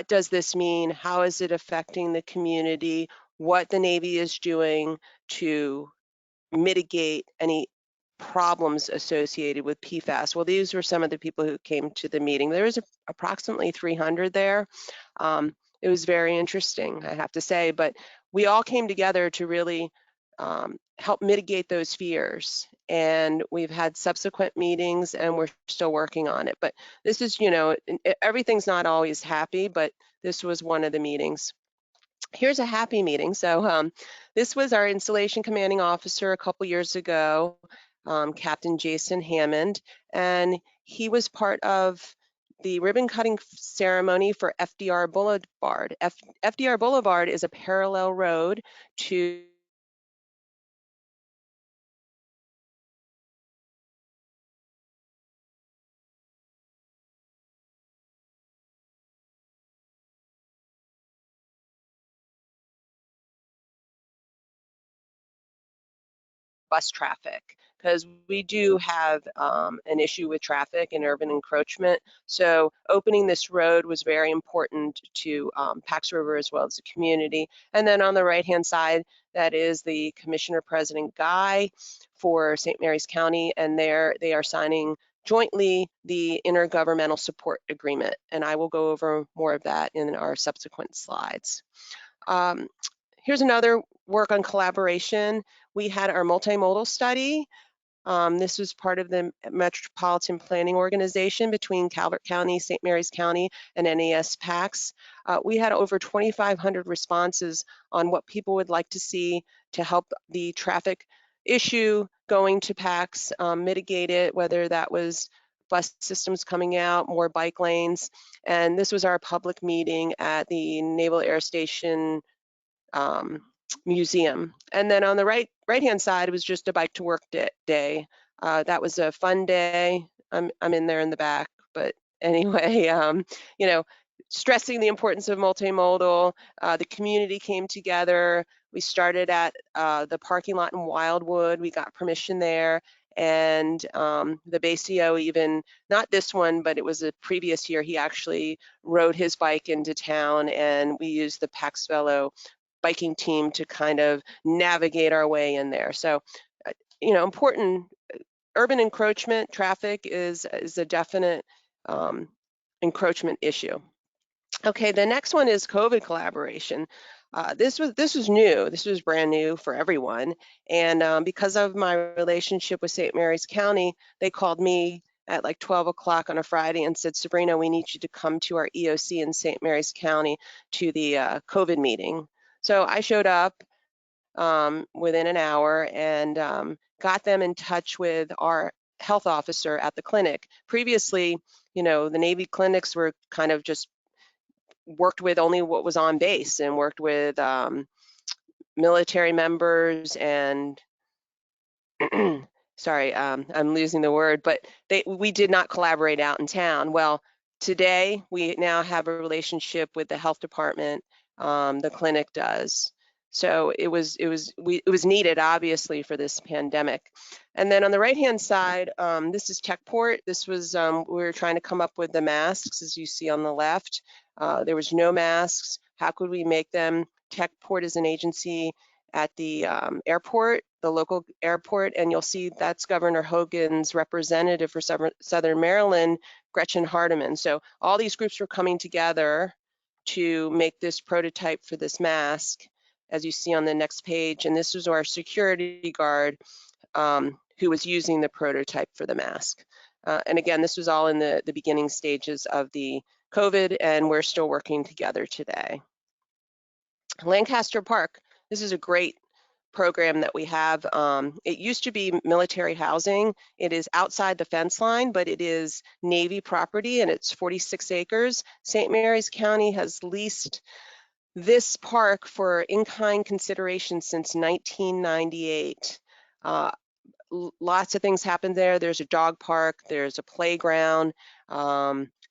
does this mean? How is it affecting the community? What the Navy is doing to mitigate any problems associated with PFAS. Well, these were some of the people who came to the meeting. There was approximately 300 there. It was very interesting, I have to say, but we all came together to really help mitigate those fears. And we've had subsequent meetings and we're still working on it. But this is, you know, everything's not always happy, but this was one of the meetings. Here's a happy meeting. So this was our installation commanding officer a couple years ago, Captain Jason Hammond, and he was part of the ribbon cutting ceremony for FDR Boulevard. FDR Boulevard is a parallel road to bus traffic, because we do have an issue with traffic and urban encroachment. So opening this road was very important to Pax River as well as the community. And then on the right-hand side, that is the Commissioner President Guy for St. Mary's County, and they are signing jointly the intergovernmental support agreement. And I will go over more of that in our subsequent slides. Here's another work on collaboration. We had our multimodal study. This was part of the Metropolitan Planning Organization between Calvert County, St. Mary's County, and NES PACs. We had over 2,500 responses on what people would like to see to help the traffic issue going to PACs mitigate it, whether that was bus systems coming out, more bike lanes. And this was our public meeting at the Naval Air Station museum. And then on the right-hand side, it was just a bike to work day. That was a fun day. I'm in there in the back, but anyway, you know, stressing the importance of multimodal. The community came together. We started at the parking lot in Wildwood. We got permission there. And the BASEO even, not this one, but it was a previous year, he actually rode his bike into town, and we used the Pax Velo biking team to kind of navigate our way in there. So, you know, important urban encroachment, traffic is a definite encroachment issue. Okay, the next one is COVID collaboration. This was new. This was brand new for everyone. And because of my relationship with St. Mary's County, they called me at like 12 o'clock on a Friday and said, Sabrina, we need you to come to our EOC in St. Mary's County to the COVID meeting. So I showed up within an hour and got them in touch with our health officer at the clinic. Previously, you know, the Navy clinics were kind of just worked with only what was on base and worked with military members and sorry, I'm losing the word, but we did not collaborate out in town. Well, today we now have a relationship with the health department. The clinic does. So it was needed, obviously, for this pandemic. And then on the right-hand side, this is Techport. This was we were trying to come up with the masks, as you see on the left. There was no masks. How could we make them? Techport is an agency at the airport, the local airport, and you'll see that's Governor Hogan's representative for Southern Maryland, Gretchen Hardeman. So all these groups were coming together to make this prototype for this mask, as you see on the next page. And this was our security guard who was using the prototype for the mask. And again, this was all in the beginning stages of the COVID, and we're still working together today. Lancaster Park. This is a great program that we have. It used to be military housing. It is outside the fence line, but it is Navy property and it's 46 acres. St. Mary's County has leased this park for in-kind consideration since 1998. Lots of things happened there. There's a dog park, there's a playground,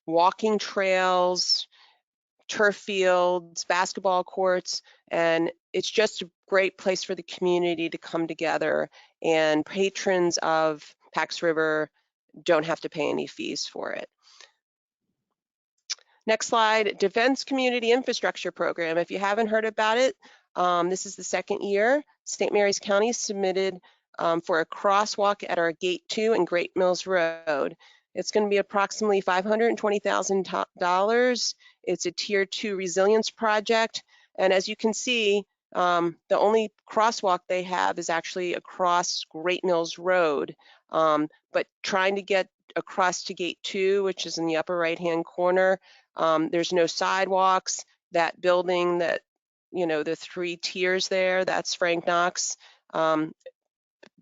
walking trails, turf fields, basketball courts, and it's just a great place for the community to come together, and patrons of Pax River don't have to pay any fees for it. Next slide, Defense Community Infrastructure Program. If you haven't heard about it, this is the second year. St. Mary's County submitted for a crosswalk at our Gate 2 and Great Mills Road. It's going to be approximately $520,000. It's a Tier 2 resilience project. And as you can see, the only crosswalk they have is actually across Great Mills Road. But trying to get across to Gate 2, which is in the upper right-hand corner, there's no sidewalks. That building that, you know, the 3 tiers there, that's Frank Knox.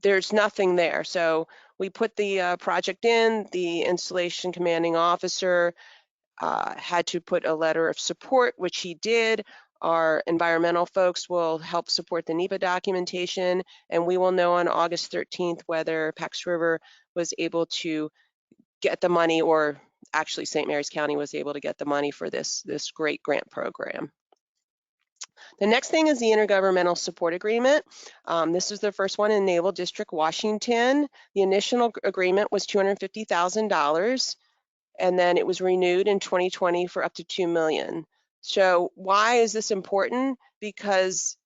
There's nothing there. So we put the project in, the installation commanding officer had to put a letter of support, which he did. Our environmental folks will help support the NEPA documentation, and we will know on August 13th whether Pax River was able to get the money, or actually St. Mary's County was able to get the money for this great grant program. The next thing is the Intergovernmental Support Agreement. This is the first one in Naval District, Washington. The initial agreement was $250,000, and then it was renewed in 2020 for up to $2 million. So why is this important? Because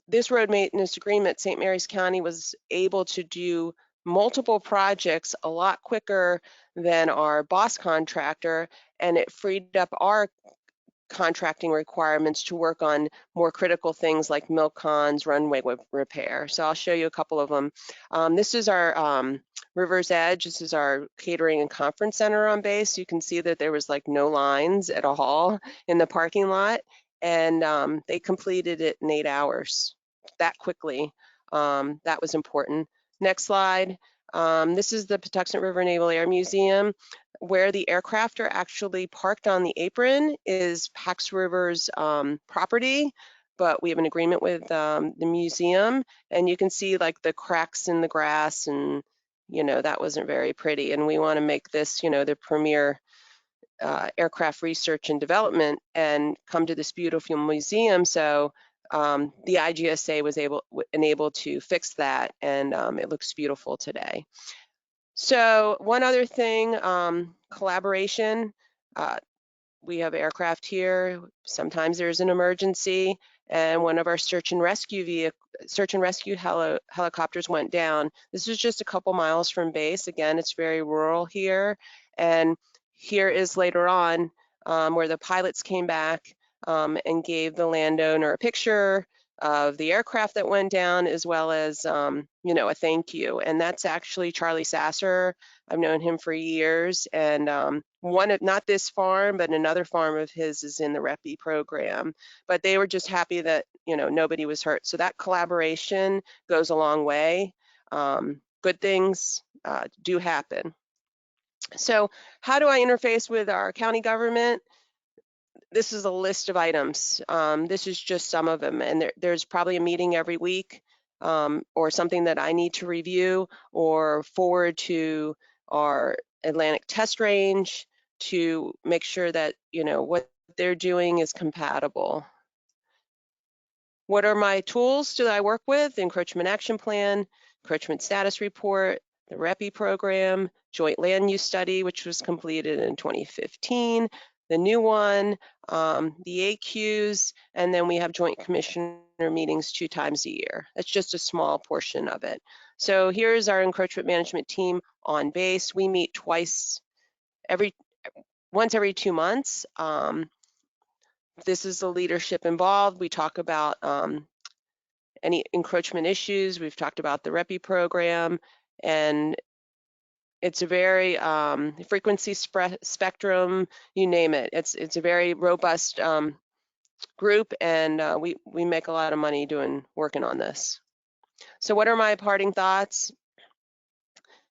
this road maintenance agreement, St. Mary's County was able to do multiple projects a lot quicker than our boss contractor, and it freed up our contracting requirements to work on more critical things like milk cons, runway repair. So I'll show you a couple of them. This is our River's Edge. This is our catering and conference center on base. You can see that there was like no lines at all in the parking lot, and they completed it in 8 hours that quickly. That was important. Next slide. This is the Patuxent River Naval Air Museum. Where the aircraft are actually parked on the apron is Pax River's property, but we have an agreement with the museum, and you can see like the cracks in the grass, and you know, that wasn't very pretty, and we want to make this, you know, the premier aircraft research and development and come to this beautiful museum. So the IGSA was able to fix that, and it looks beautiful today. So one other thing, collaboration. We have aircraft here. Sometimes there's an emergency, and one of our search and rescue helicopters went down. This is just a couple miles from base. Again, it's very rural here. And here is later on where the pilots came back. and gave the landowner a picture of the aircraft that went down, as well as, you know, a thank you. And that's actually Charlie Sasser. I've known him for years, and not this farm, but another farm of his is in the REPI program. But they were just happy that, you know, nobody was hurt. So that collaboration goes a long way. Good things do happen. So how do I interface with our county government? This is a list of items. This is just some of them, and there's probably a meeting every week, or something that I need to review or forward to our Atlantic test range to make sure that, you know, what they're doing is compatible. What are my tools that I work with? Encroachment action plan, encroachment status report, the REPI program, joint land use study, which was completed in 2015, the new one, the AQs, and then we have joint commissioner meetings 2 times a year. That's just a small portion of it. So here's our encroachment management team on base. We meet once every 2 months. This is the leadership involved. We talk about any encroachment issues. We've talked about the REPI program, and it's a very frequency spectrum, you name it. It's a very robust group, and we make a lot of money working on this. So what are my parting thoughts?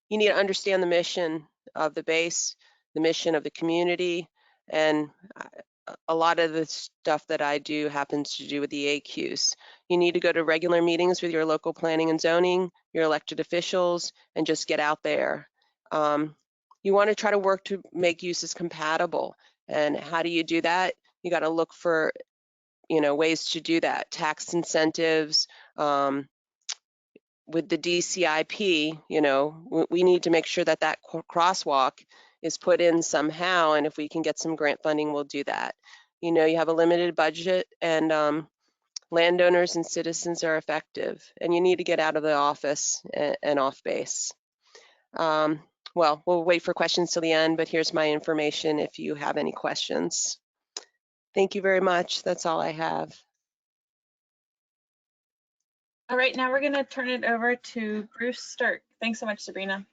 You need to understand the mission of the base, the mission of the community, and a lot of the stuff that I do happens to do with the AQs. You need to go to regular meetings with your local planning and zoning, your elected officials, and just get out there. You want to try to work to make uses compatible. And how do you do that? You got to look for, you know, ways to do that. Tax incentives, with the DCIP, you know, we need to make sure that that crosswalk is put in somehow, and if we can get some grant funding, we'll do that. You know, you have a limited budget, and landowners and citizens are effective, and you need to get out of the office and off base. Well, we'll wait for questions till the end, but here's my information if you have any questions. Thank you very much. That's all I have. All right, now we're going to turn it over to Bruce Stark. Thanks so much, Sabrina.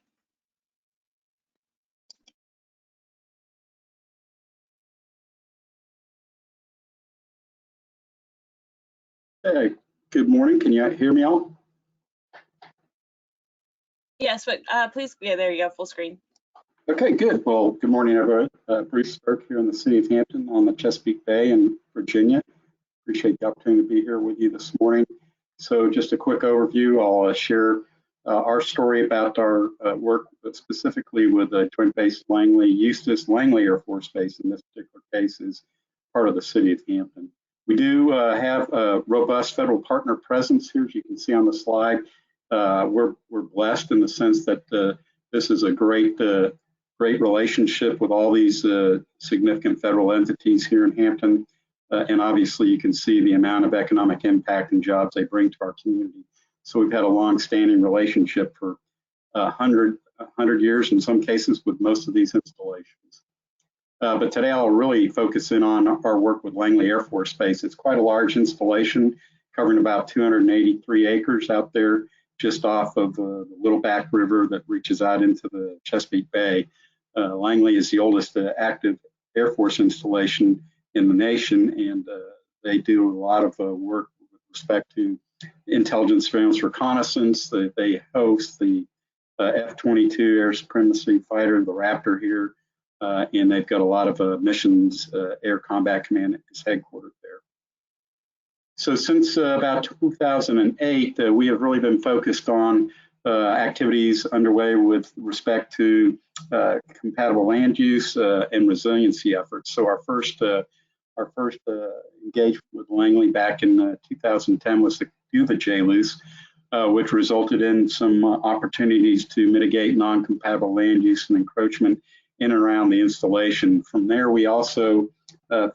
Hey, good morning. Can you hear me all? Yes, but please, yeah, there you go, full screen. Okay, good. Well, good morning, everyone. Bruce Stark here in the city of Hampton on the Chesapeake Bay in Virginia. Appreciate the opportunity to be here with you this morning. So just a quick overview. I'll share our story about our work, but specifically with the Joint Base Eustis Langley Air Force Base in this particular case is part of the city of Hampton. We do have a robust federal partner presence here, as you can see on the slide. We're blessed in the sense that this is a great relationship with all these significant federal entities here in Hampton. And obviously you can see the amount of economic impact and jobs they bring to our community. So we've had a long-standing relationship for 100 years in some cases with most of these installations. But today I'll really focus in on our work with Langley Air Force Base. It's quite a large installation covering about 283 acres out there just off of the Little Back River that reaches out into the Chesapeake Bay. Langley is the oldest active Air Force installation in the nation, and they do a lot of work with respect to intelligence, surveillance, reconnaissance. They host the F-22 Air Supremacy Fighter, the Raptor here, and they've got a lot of missions. Air Combat Command is headquartered there. So since about 2008, we have really been focused on activities underway with respect to compatible land use and resiliency efforts. So our first engagement with Langley back in 2010 was to do the JLUS, which resulted in some opportunities to mitigate non-compatible land use and encroachment in and around the installation. From there, we also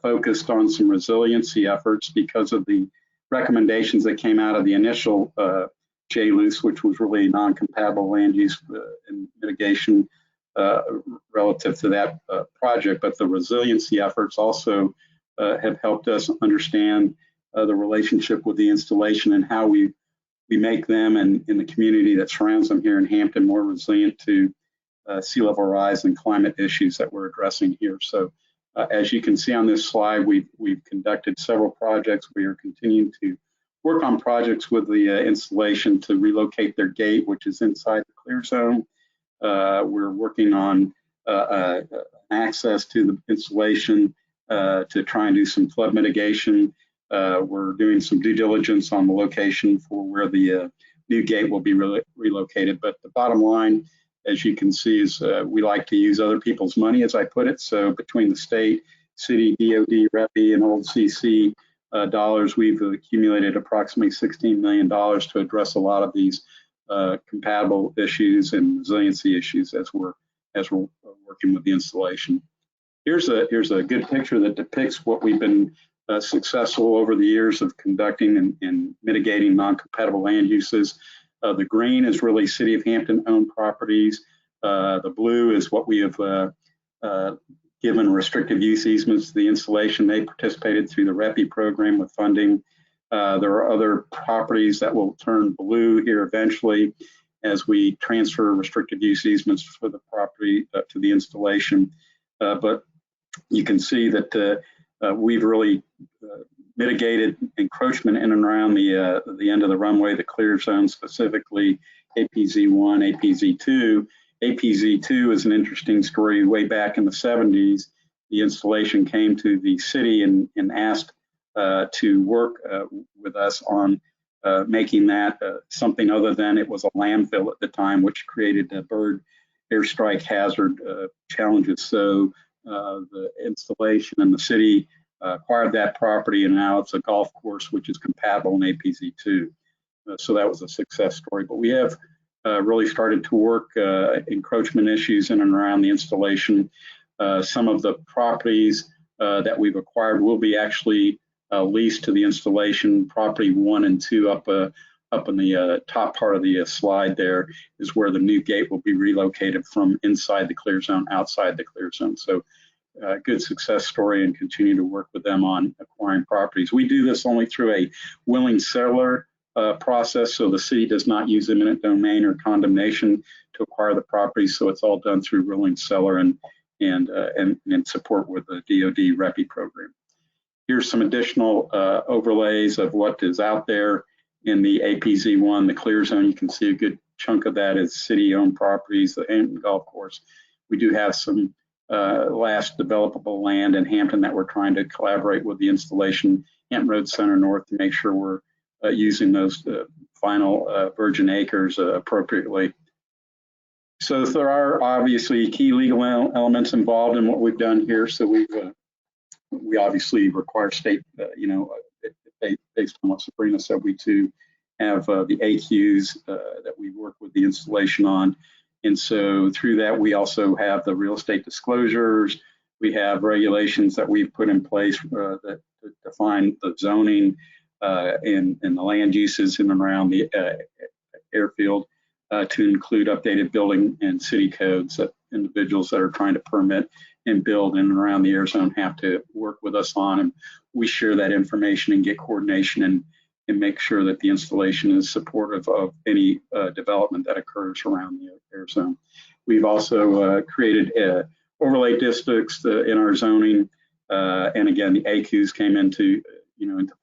focused on some resiliency efforts because of the recommendations that came out of the initial JLUS, which was really non-compatible land use and mitigation relative to that project. But the resiliency efforts also have helped us understand the relationship with the installation and how we make them and in the community that surrounds them here in Hampton more resilient to sea level rise and climate issues that we're addressing here. So as you can see on this slide, we've conducted several projects. We are continuing to work on projects with the installation to relocate their gate, which is inside the clear zone. We're working on access to the installation to try and do some flood mitigation. We're doing some due diligence on the location for where the new gate will be relocated. But the bottom line, as you can see, is we like to use other people's money, as I put it. So between the state, city, DOD, REPI, and old CC dollars, we've accumulated approximately $16 million to address a lot of these compatible issues and resiliency issues as we're working with the installation. Here's a good picture that depicts what we've been successful over the years of conducting and mitigating non-compatible land uses. The green is really City of Hampton owned properties. The blue is what we have given restrictive use easements to the installation. They participated through the REPI program with funding. There are other properties that will turn blue here eventually as we transfer restrictive use easements for the property to the installation. But you can see that we've really mitigated encroachment in and around the end of the runway, the clear zone, specifically APZ1, APZ2. APZ2 is an interesting story. Way back in the 70s, the installation came to the city and asked to work with us on making that something other than it was a landfill at the time, which created bird airstrike hazard challenges. So the installation and the city acquired that property, and now it's a golf course which is compatible in APZ2. So that was a success story. But we have really started to work encroachment issues in and around the installation. Some of the properties that we've acquired will be actually leased to the installation. Property 1 and 2 up in the top part of the slide there is where the new gate will be relocated from inside the clear zone outside the clear zone. So good success story, and continue to work with them on acquiring properties. We do this only through a willing seller process, so the city does not use eminent domain or condemnation to acquire the property. So it's all done through willing seller and support with the DoD REPI program. Here's some additional overlays of what is out there in the APZ1, the clear zone. You can see a good chunk of that is city-owned properties, the Hampton Golf Course. We do have some last developable land in Hampton that we're trying to collaborate with the installation, Hampton Road Center North, to make sure we're using those final virgin acres appropriately. So there are obviously key legal elements involved in what we've done here. So we obviously require state, based on what Sabrina said, we too have the AQs that we work with the installation on. And so through that, we also have the real estate disclosures. We have regulations that we've put in place that define the zoning and the land uses in and around the airfield to include updated building and city codes that individuals that are trying to permit and build in and around the air zone have to work with us on. And we share that information and get coordination and make sure that the installation is supportive of any development that occurs around the air zone. We've also created overlay districts in our zoning, and again, the AQs came into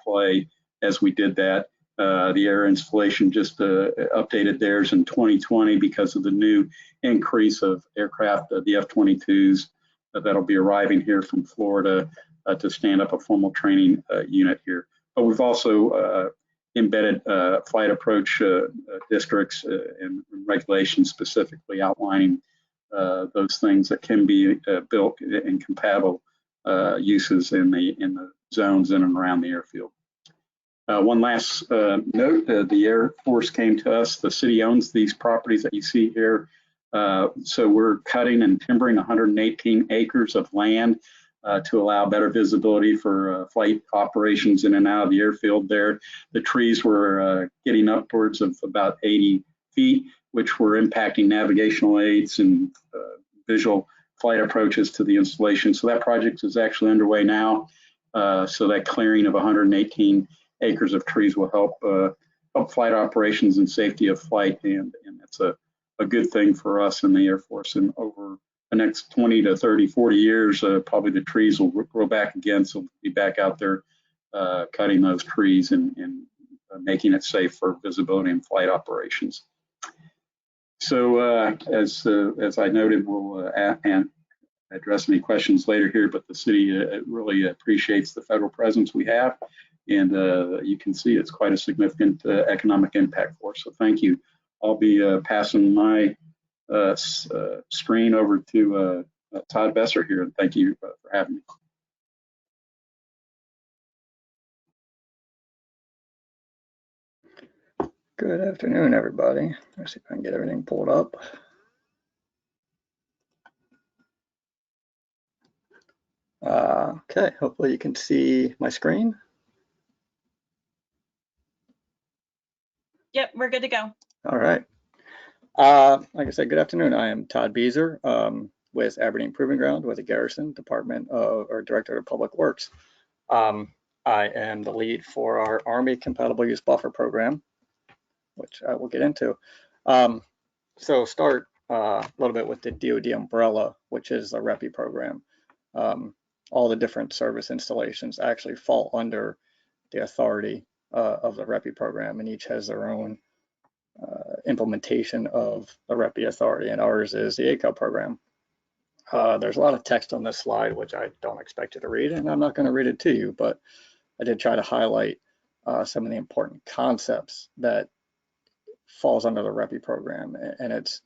play as we did that. The air installation just updated theirs in 2020 because of the new increase of aircraft, the F-22s that'll be arriving here from Florida to stand up a formal training unit here. But we've also embedded flight approach districts and regulations specifically outlining those things that can be built in compatible uses in the zones in and around the airfield. One last note, the Air Force came to us. The city owns these properties that you see here. So we're cutting and timbering 118 acres of land to allow better visibility for flight operations in and out of the airfield there. The trees were getting upwards of about 80 feet, which were impacting navigational aids and visual flight approaches to the installation. So that project is actually underway now. So that clearing of 118 acres of trees will help flight operations and safety of flight, and that's a good thing for us in the Air Force. And over the next 20 to 30, 40 years, probably the trees will grow back again, so we'll be back out there cutting those trees and making it safe for visibility and flight operations. So as I noted, we'll address any questions later here, but the city really appreciates the federal presence we have, and you can see it's quite a significant economic impact for us. So thank you. I'll be passing my screen over to Todd Besser here, and thank you for having me. Good afternoon, everybody. Let's see if I can get everything pulled up. Okay, hopefully you can see my screen. Yep, we're good to go. All right. Like I said, good afternoon. I am Todd Beezer with Aberdeen Proving Ground with the Garrison Department or Director of Public Works. I am the lead for our Army Compatible Use Buffer Program, which I will get into. So start a little bit with the DoD umbrella, which is the REPI program. All the different service installations actually fall under the authority of the REPI program, and each has their own implementation of the REPI authority, and ours is the ACUB program. There's a lot of text on this slide, which I don't expect you to read, and I'm not going to read it to you, but I did try to highlight some of the important concepts that falls under the REPI program, and it's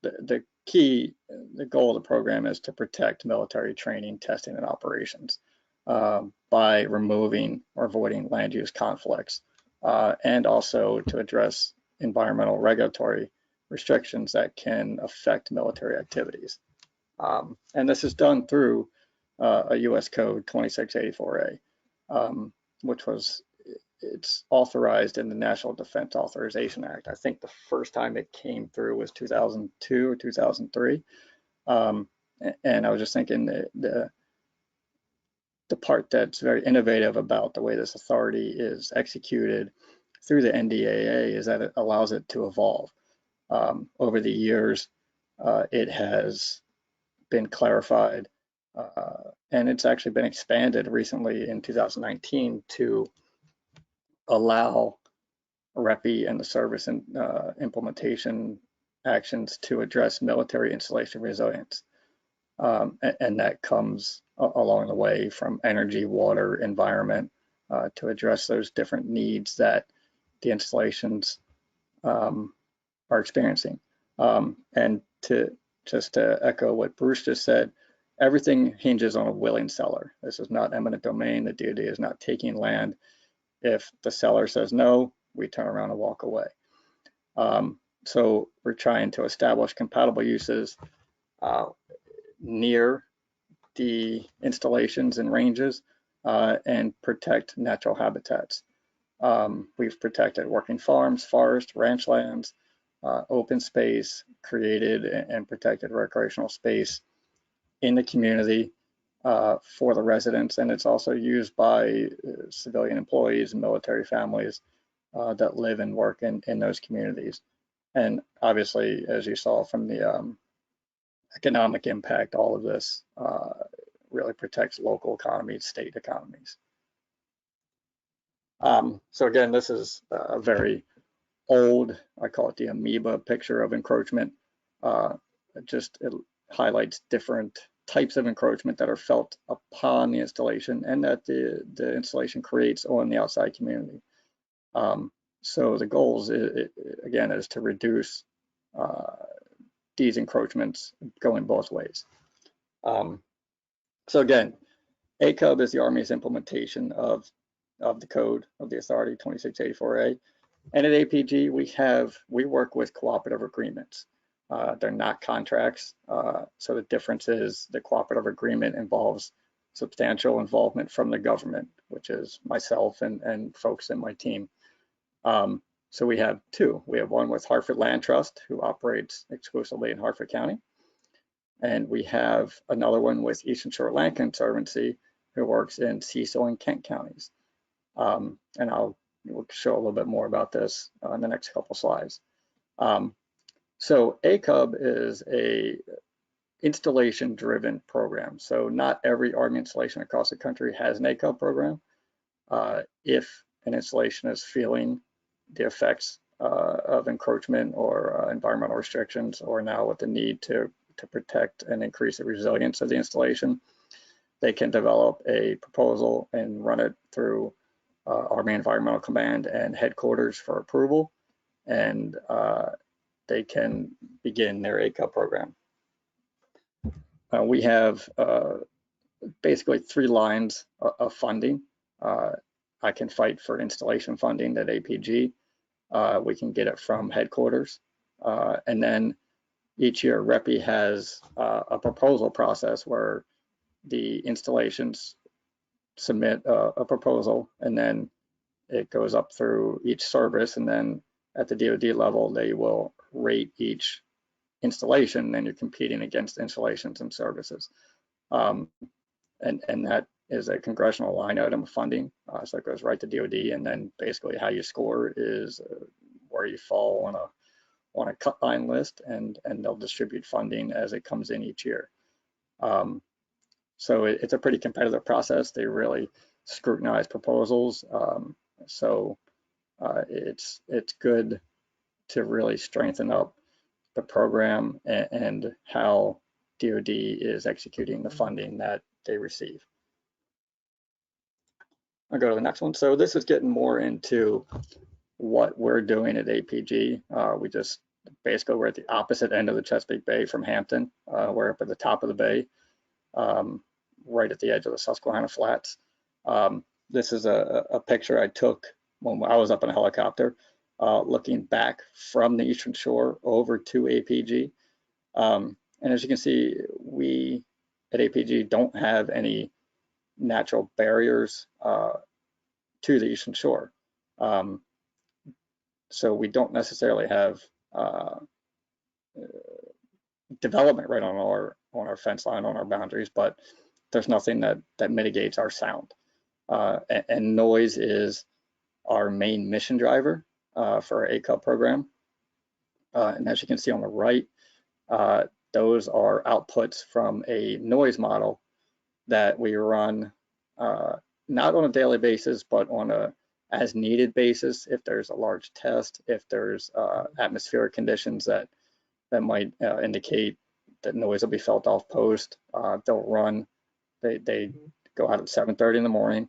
the goal of the program is to protect military training, testing, and operations by removing or avoiding land use conflicts, and also to address environmental regulatory restrictions that can affect military activities. And this is done through a U.S. Code 2684A, which it's authorized in the National Defense Authorization Act. I think the first time it came through was 2002 or 2003. And I was just thinking the part that's very innovative about the way this authority is executed through the NDAA is that it allows it to evolve. Over the years, it has been clarified, and it's actually been expanded recently in 2019 to allow REPI and the service and implementation actions to address military installation resilience. And that comes along the way from energy, water, environment, to address those different needs that the installations are experiencing. And to echo what Bruce just said, everything hinges on a willing seller. This is not eminent domain. The DoD is not taking land. If the seller says no, we turn around and walk away. So we're trying to establish compatible uses near the installations and ranges and protect natural habitats. We've protected working farms, forest, ranch lands, open space, created and protected recreational space in the community for the residents, and it's also used by civilian employees and military families that live and work in those communities. And obviously, as you saw from the economic impact, all of this really protects local economies, state economies. So again, this is a very old, I call it the amoeba picture of encroachment. It highlights different types of encroachment that are felt upon the installation and that the installation creates on the outside community. So the goals, again, is to reduce these encroachments going both ways. So again, ACUB is the Army's implementation of the code of the authority 2684A. And at APG, we work with cooperative agreements. They're not contracts. So the difference is the cooperative agreement involves substantial involvement from the government, which is myself and folks in my team. So we have two. We have one with Hartford Land Trust, who operates exclusively in Hartford County. And we have another one with Eastern Shore Land Conservancy, who works in Cecil and Kent counties. And we'll show a little bit more about this in the next couple slides. So ACUB is a installation-driven program. So not every Army installation across the country has an ACUB program. If an installation is feeling the effects of encroachment or environmental restrictions, or now with the need to protect and increase the resilience of the installation, they can develop a proposal and run it through Army Environmental Command and headquarters for approval, and they can begin their ACUB program. We have basically 3 lines of funding. I can fight for installation funding at APG. We can get it from headquarters. And then each year, REPI has a proposal process where the installations submit a proposal, and then it goes up through each service, and then at the DoD level, they will rate each installation, and you're competing against installations and services. And that is a congressional line item of funding, so it goes right to DoD, and then basically how you score is where you fall on a cut line list, and they'll distribute funding as it comes in each year. So it's a pretty competitive process. They really scrutinize proposals. So it's good to really strengthen up the program and how DoD is executing the funding that they receive. I'll go to the next one. So this is getting more into what we're doing at APG. We just basically, we're at the opposite end of the Chesapeake Bay from Hampton. We're up at the top of the bay, right at the edge of the Susquehanna Flats. This is a picture I took when I was up in a helicopter, looking back from the Eastern Shore over to APG. And as you can see, we at APG don't have any natural barriers to the Eastern Shore. So we don't necessarily have development right on our fence line, on our boundaries, but there's nothing that mitigates our sound. And noise is our main mission driver for our ACUB program. And as you can see on the right, those are outputs from a noise model that we run not on a daily basis, but on a as needed basis. If there's a large test, if there's atmospheric conditions that might indicate that noise will be felt off post, they'll run. They go out at 7:30 in the morning.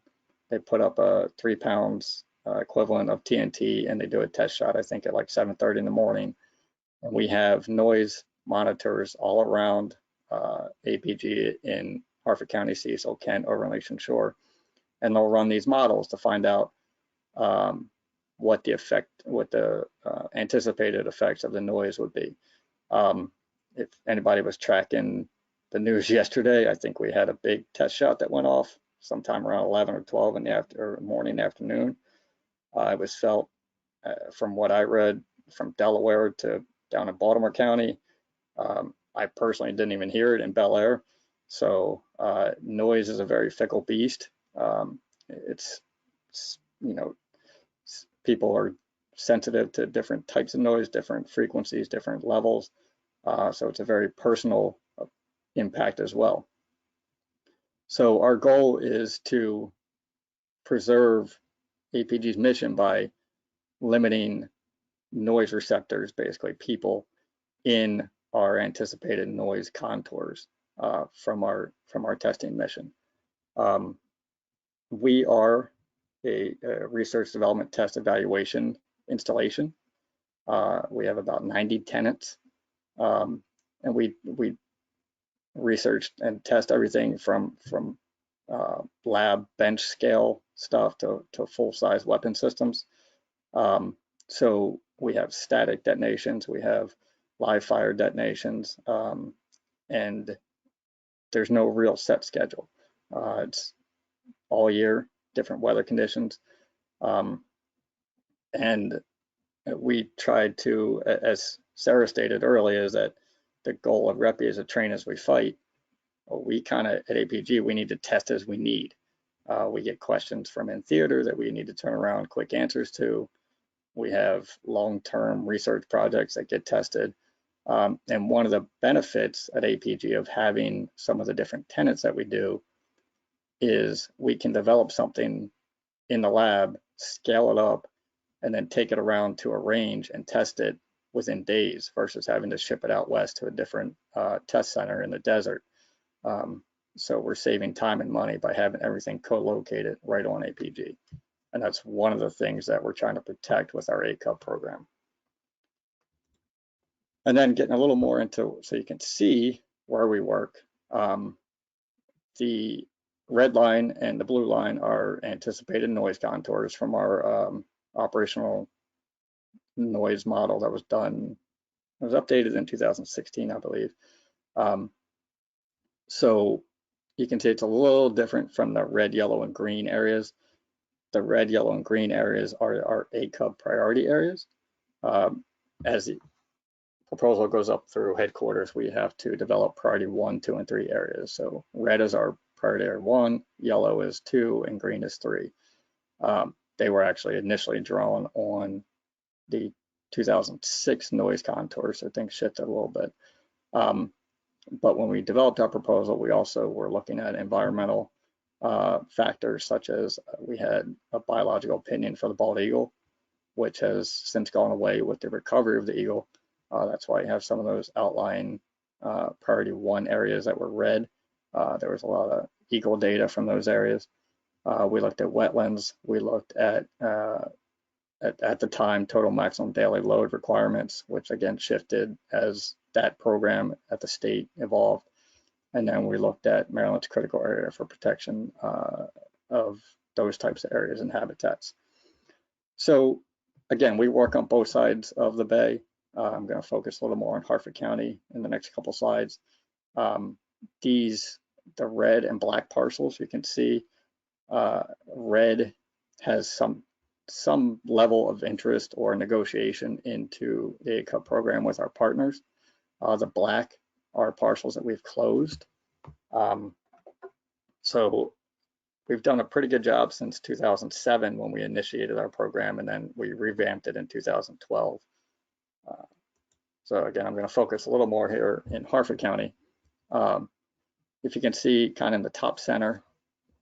They put up a 3 pounds equivalent of TNT, and they do a test shot, I think, at like 7:30 in the morning. And we have noise monitors all around APG in Harford County, Cecil, Kent, over Eastern Shore, and they'll run these models to find out what the anticipated effects of the noise would be. If anybody was tracking the news yesterday, I think we had a big test shot that went off sometime around 11 or 12 in the morning, afternoon. It was felt, from what I read, from Delaware to down in Baltimore County. I personally didn't even hear it in Bel Air. So noise is a very fickle beast. It's people are sensitive to different types of noise, different frequencies, different levels. So it's a very personal impact as well. So our goal is to preserve APG's mission by limiting noise receptors, basically people in our anticipated noise contours from our testing mission. We are a research development test evaluation installation. We have about 90 tenants, and we research and test everything from lab bench scale stuff to full-size weapon systems. So we have static detonations, we have live fire detonations, and there's no real set schedule. It's all year, different weather conditions. And we tried to, as Sarah stated earlier, is that the goal of REPI is to train as we fight. We kind of, at APG, we need to test as we need. We get questions from in theater that we need to turn around quick answers to. We have long-term research projects that get tested. And one of the benefits at APG of having some of the different tenets that we do is we can develop something in the lab, scale it up, and then take it around to a range and test it within days versus having to ship it out west to a different test center in the desert. So we're saving time and money by having everything co-located right on APG. And that's one of the things that we're trying to protect with our ACUP program. And then getting a little more into, so you can see where we work. The red line and the blue line are anticipated noise contours from our operational noise model that was done. It was updated in 2016, I believe. So you can see it's a little different from the red, yellow, and green areas. The red, yellow, and green areas are our ACUP priority areas. As the proposal goes up through headquarters, we have to develop priority 1, 2, and 3 areas. So red is our priority area 1, yellow is 2, and green is 3. They were actually initially drawn on the 2006 noise contours, so things shifted a little bit. But when we developed our proposal, we also were looking at environmental factors, such as we had a biological opinion for the bald eagle, which has since gone away with the recovery of the eagle. That's why you have some of those outlying priority 1 areas that were red. There was a lot of eagle data from those areas. We looked at wetlands. We looked at the time, total maximum daily load requirements, which again shifted as that program at the state evolved. And then we looked at Maryland's critical area for protection of those types of areas and habitats. So again, we work on both sides of the bay. I'm going to focus a little more on Harford County in the next couple slides. The red and black parcels, you can see red has some level of interest or negotiation into the ACUP program with our partners. The black are parcels that we've closed. So we've done a pretty good job since 2007 when we initiated our program, and then we revamped it in 2012. So again, I'm going to focus a little more here in Harford County. If you can see kind of in the top center,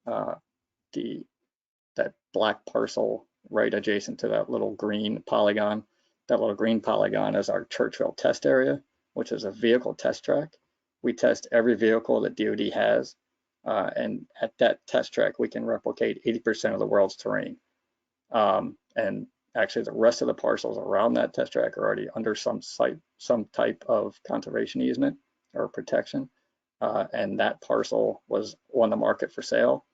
that black parcel right adjacent to that little green polygon. That little green polygon is our Churchville test area, which is a vehicle test track. We test every vehicle that DoD has, and at that test track, we can replicate 80% of the world's terrain. And actually, the rest of the parcels around that test track are already under some type of conservation easement or protection. And that parcel was on the market for sale.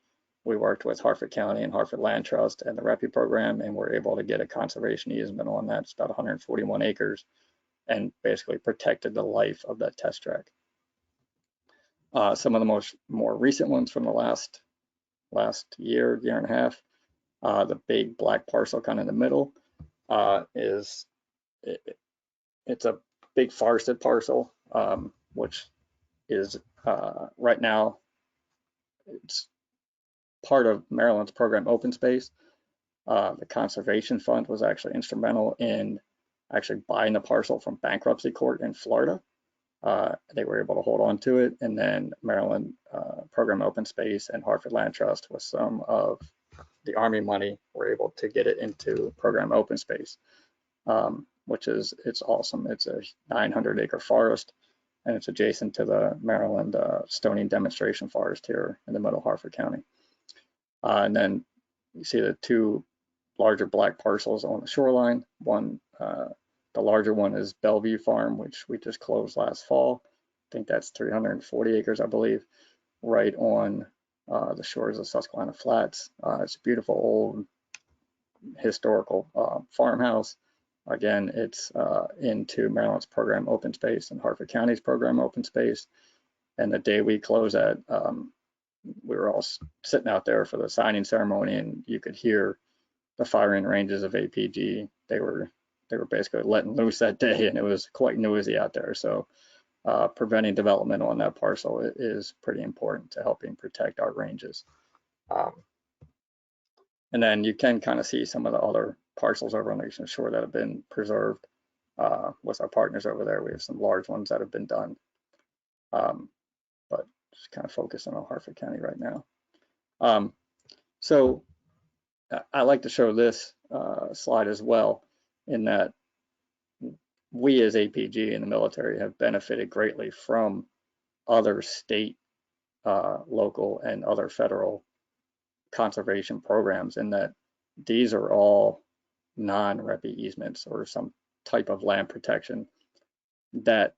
We worked with Harford County and Harford Land Trust and the REPI program, and we're able to get a conservation easement on that. It's about 141 acres, and basically protected the life of that test track. Some of the more recent ones from the last year and a half, the big black parcel kind of in the middle it's a big forested parcel, which is right now it's part of Maryland's program Open Space. The Conservation Fund was actually instrumental in actually buying the parcel from bankruptcy court in Florida. They were able to hold on to it, and then Maryland program Open Space and Harford Land Trust, with some of the Army money, were able to get it into program Open Space, which is, it's awesome. It's a 900-acre forest, and it's adjacent to the Maryland Stony Demonstration Forest here in the middle of Harford County. And then you see the two larger black parcels on the shoreline. One, the larger one is Bellevue Farm, which we just closed last fall. I think that's 340 acres, I believe, right on the shores of Susquehanna Flats. It's a beautiful old historical farmhouse. Again, it's into Maryland's program Open Space and Harford County's program Open Space. And the day we close that, we were all sitting out there for the signing ceremony, and you could hear the firing ranges of APG. They were basically letting loose that day, and it was quite noisy out there. So preventing development on that parcel is pretty important to helping protect our ranges. And then you can kind of see some of the other parcels over on the eastern shore that have been preserved with our partners over there. We have some large ones that have been done, but just kind of focusing on Harford County right now. So I like to show this slide as well, in that we as APG in the military have benefited greatly from other state, local, and other federal conservation programs, in that these are all non-REPI easements or some type of land protection that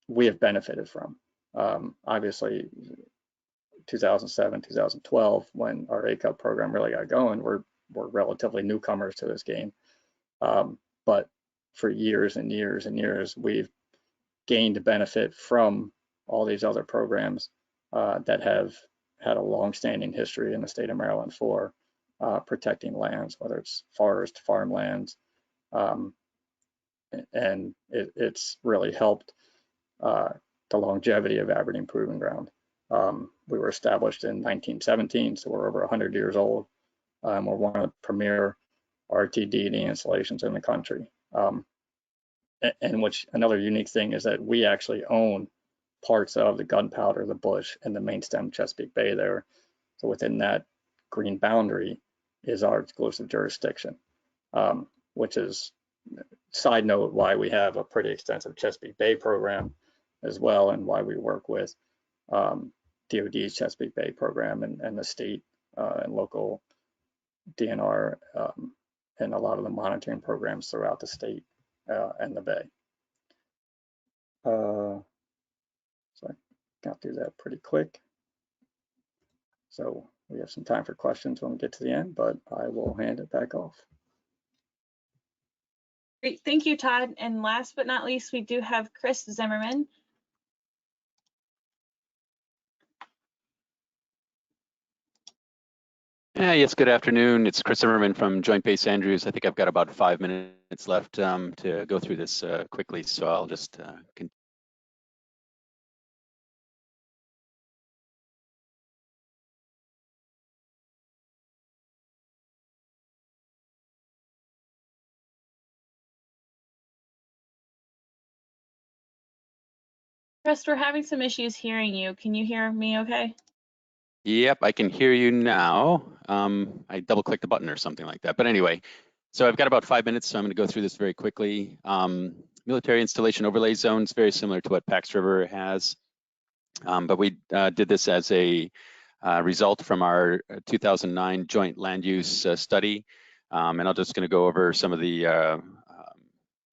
we have benefited from. Obviously, 2007, 2012, when our ACUP program really got going, we're relatively newcomers to this game. But for years and years and years, we've gained benefit from all these other programs that have had a long-standing history in the state of Maryland for protecting lands, whether it's forest, farmlands, and it's really helped the longevity of Aberdeen Proving Ground. We were established in 1917, so we're over 100 years old. We're one of the premier RTD installations in the country. And which another unique thing is that we actually own parts of the gunpowder, the bush, and the main stem Chesapeake Bay there. So within that green boundary is our exclusive jurisdiction, which is, side note, why we have a pretty extensive Chesapeake Bay program as well, and why we work with DOD's Chesapeake Bay program and the state and local DNR and a lot of the monitoring programs throughout the state and the Bay. So I got through that pretty quick. So we have some time for questions when we get to the end, but I will hand it back off. Great, thank you, Todd. And last but not least, we do have Chris Zimmerman. Yes, good afternoon. It's Chris Zimmerman from Joint Base Andrews. I think I've got about 5 minutes left to go through this quickly, so I'll just continue. Chris, we're having some issues hearing you. Can you hear me okay? Yep, I can hear you now. I double-clicked the button or something like that. But anyway, so I've got about 5 minutes, so I'm going to go through this very quickly. Military installation overlay zones, very similar to what Pax River has. But we did this as a result from our 2009 joint land use study. And I'm just going to go over some of the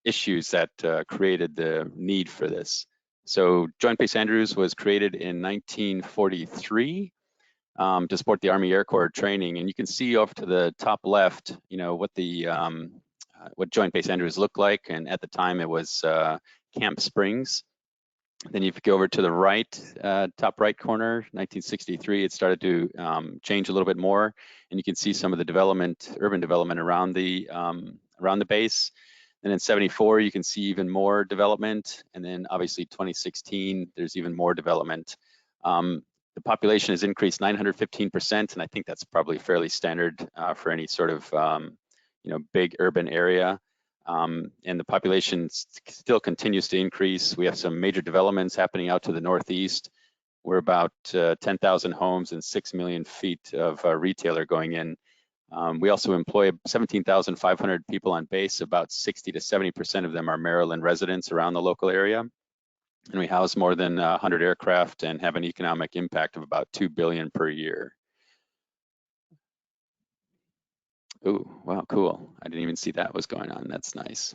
issues that created the need for this. So Joint Base Andrews was created in 1943 to support the Army Air Corps training. And you can see off to the top left, you know, what the what Joint Base Andrews looked like. And at the time it was Camp Springs. Then if you go over to the right, top right corner, 1963, it started to change a little bit more. And you can see some of the development, urban development around the base. And in 74, you can see even more development. And then obviously 2016, there's even more development. The population has increased 915%, and I think that's probably fairly standard for any sort of you know, big urban area. And the population still continues to increase. We have some major developments happening out to the northeast. We're about 10,000 homes and 6 million feet of retailer going in. We also employ 17,500 people on base. About 60 to 70% of them are Maryland residents around the local area. And we house more than 100 aircraft and have an economic impact of about $2 billion per year. Ooh, wow, cool. I didn't even see that was going on. That's nice.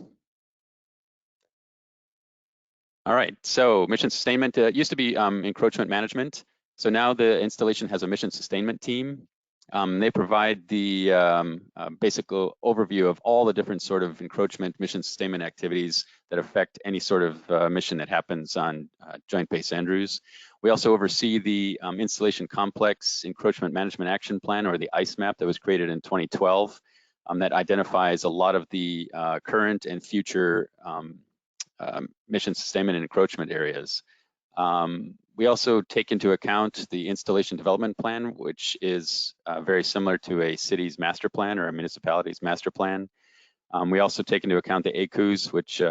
All right, so mission sustainment used to be encroachment management. So now the installation has a mission sustainment team. They provide the basic overview of all the different sort of encroachment mission sustainment activities that affect any sort of mission that happens on Joint Base Andrews. We also oversee the installation complex encroachment management action plan, or the ICE map, that was created in 2012 that identifies a lot of the current and future mission sustainment and encroachment areas. We also take into account the installation development plan, which is very similar to a city's master plan or a municipality's master plan. We also take into account the ACUs, which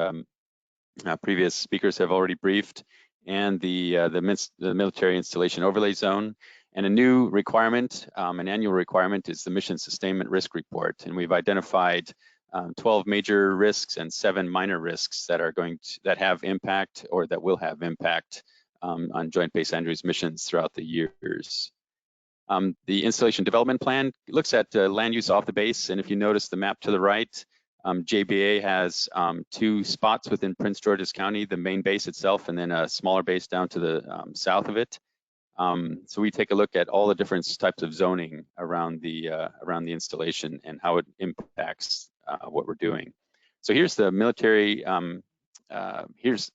previous speakers have already briefed, and the military installation overlay zone. And a new requirement, an annual requirement, is the mission sustainment risk report. And we've identified 12 major risks and 7 minor risks that are that have impact or that will have impact on Joint Base Andrews missions throughout the years. The installation development plan looks at land use off the base, and if you notice the map to the right, JBA has 2 spots within Prince George's County, the main base itself, and then a smaller base down to the south of it. So we take a look at all the different types of zoning around the installation and how it impacts what we're doing. So here's the military. Here's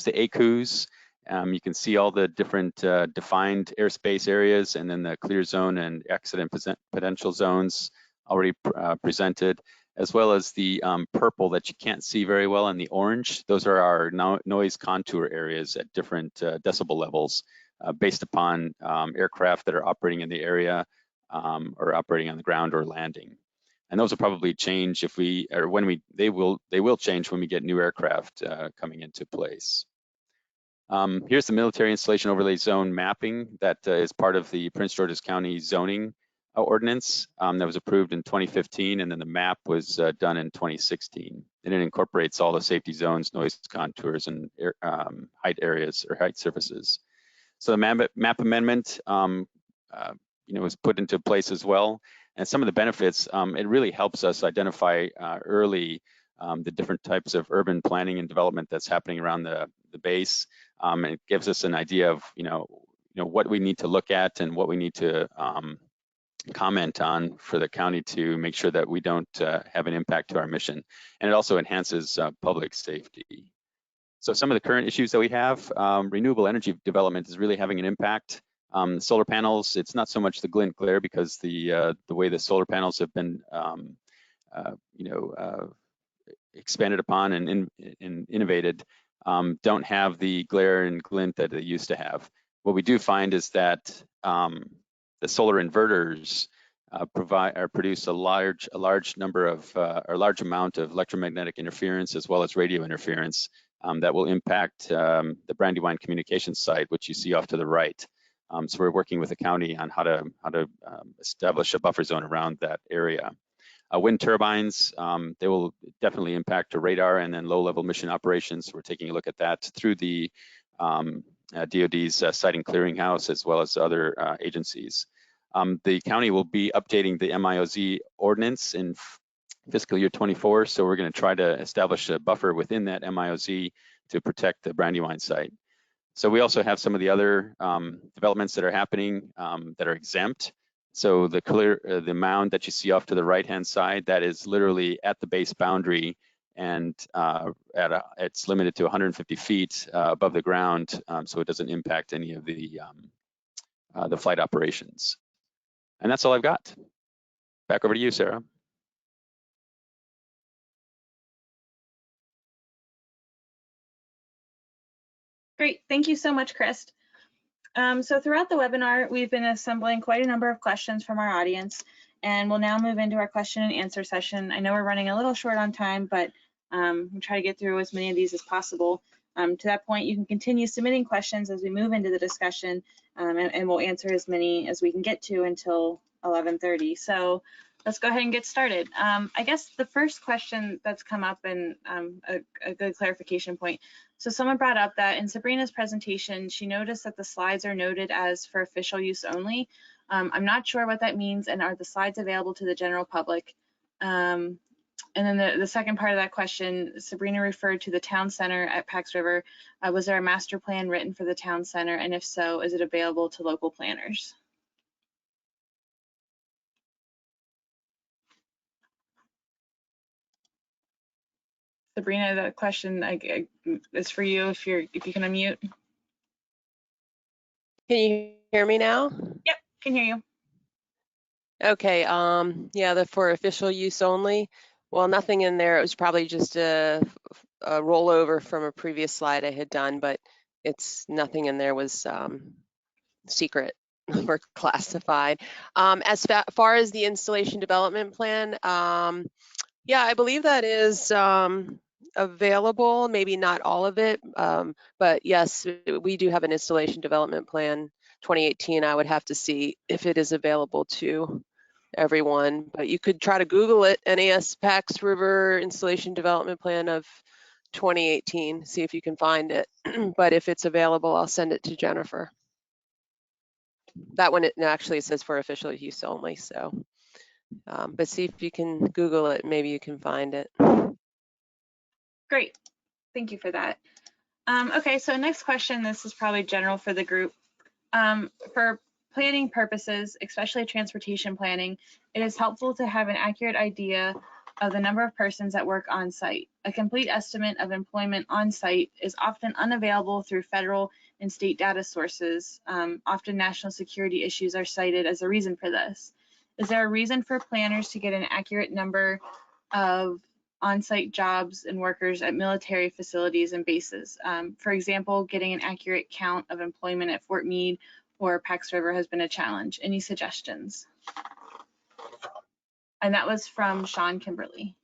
the ACUs. You can see all the different defined airspace areas, and then the clear zone and accident potential zones already presented, as well as the purple that you can't see very well, and the orange. Those are our noise contour areas at different decibel levels based upon aircraft that are operating in the area or operating on the ground or landing. And those will probably change if they will change when we get new aircraft coming into place. Here's the military installation overlay zone mapping that is part of the Prince George's County zoning ordinance that was approved in 2015, and then the map was done in 2016. And it incorporates all the safety zones, noise contours, and height areas or height surfaces. So the map amendment, was put into place as well. And some of the benefits, it really helps us identify early the different types of urban planning and development that's happening around the base. And it gives us an idea of, what we need to look at and what we need to comment on for the county to make sure that we don't have an impact to our mission. And it also enhances public safety. So some of the current issues that we have, renewable energy development is really having an impact. Solar panels, it's not so much the glint glare because the way the solar panels have been, expanded upon and innovated, don't have the glare and glint that they used to have. What we do find is that the solar inverters produce a large number of or large amount of electromagnetic interference as well as radio interference that will impact the Brandywine communications site, which you see off to the right. So we're working with the county on how to establish a buffer zone around that area. Wind turbines, they will definitely impact the radar and then low-level mission operations. We're taking a look at that through the DoD's siting clearinghouse as well as other agencies. The county will be updating the MIOZ ordinance in fiscal year 24, so we're going to try to establish a buffer within that MIOZ to protect the Brandywine site. So we also have some of the other developments that are happening that are exempt. So the mound that you see off to the right-hand side, that is literally at the base boundary, and it's limited to 150 feet above the ground, so it doesn't impact any of the flight operations. And that's all I've got. Back over to you, Sarah. Great, thank you so much, Chris. So throughout the webinar, we've been assembling quite a number of questions from our audience, and we'll now move into our question and answer session. I know we're running a little short on time, but we'll try to get through as many of these as possible. To that point, you can continue submitting questions as we move into the discussion, and we'll answer as many as we can get to until 11:30. So let's go ahead and get started. I guess the first question that's come up, and a good clarification point. So someone brought up that in Sabrina's presentation, she noticed that the slides are noted as for official use only. I'm not sure what that means, and are the slides available to the general public? And then the second part of that question, Sabrina referred to the town center at Pax River. Was there a master plan written for the town center? And if so, is it available to local planners? Sabrina, that question is for you if you can unmute. Can you hear me now? Yep, can hear you. Okay, yeah, for official use only. Well, nothing in there. It was probably just a rollover from a previous slide I had done, but nothing in there was secret or classified. As far as the installation development plan, yeah, I believe that is available, maybe not all of it, but yes, we do have an installation development plan 2018. I would have to see if it is available to everyone, but you could try to Google it, NAS Pax River Installation Development Plan of 2018, see if you can find it. But if it's available, I'll send it to Jennifer. That one, it actually says for official use only, so, but see if you can Google it, maybe you can find it. Great, thank you for that. Okay, so next question, this is probably general for the group. For planning purposes, especially transportation planning, it is helpful to have an accurate idea of the number of persons that work on site. A complete estimate of employment on site is often unavailable through federal and state data sources. Often national security issues are cited as a reason for this. Is there a reason for planners to get an accurate number of on-site jobs and workers at military facilities and bases? For example, getting an accurate count of employment at Fort Meade or Pax River has been a challenge. Any suggestions? And that was from Sean Kimberly.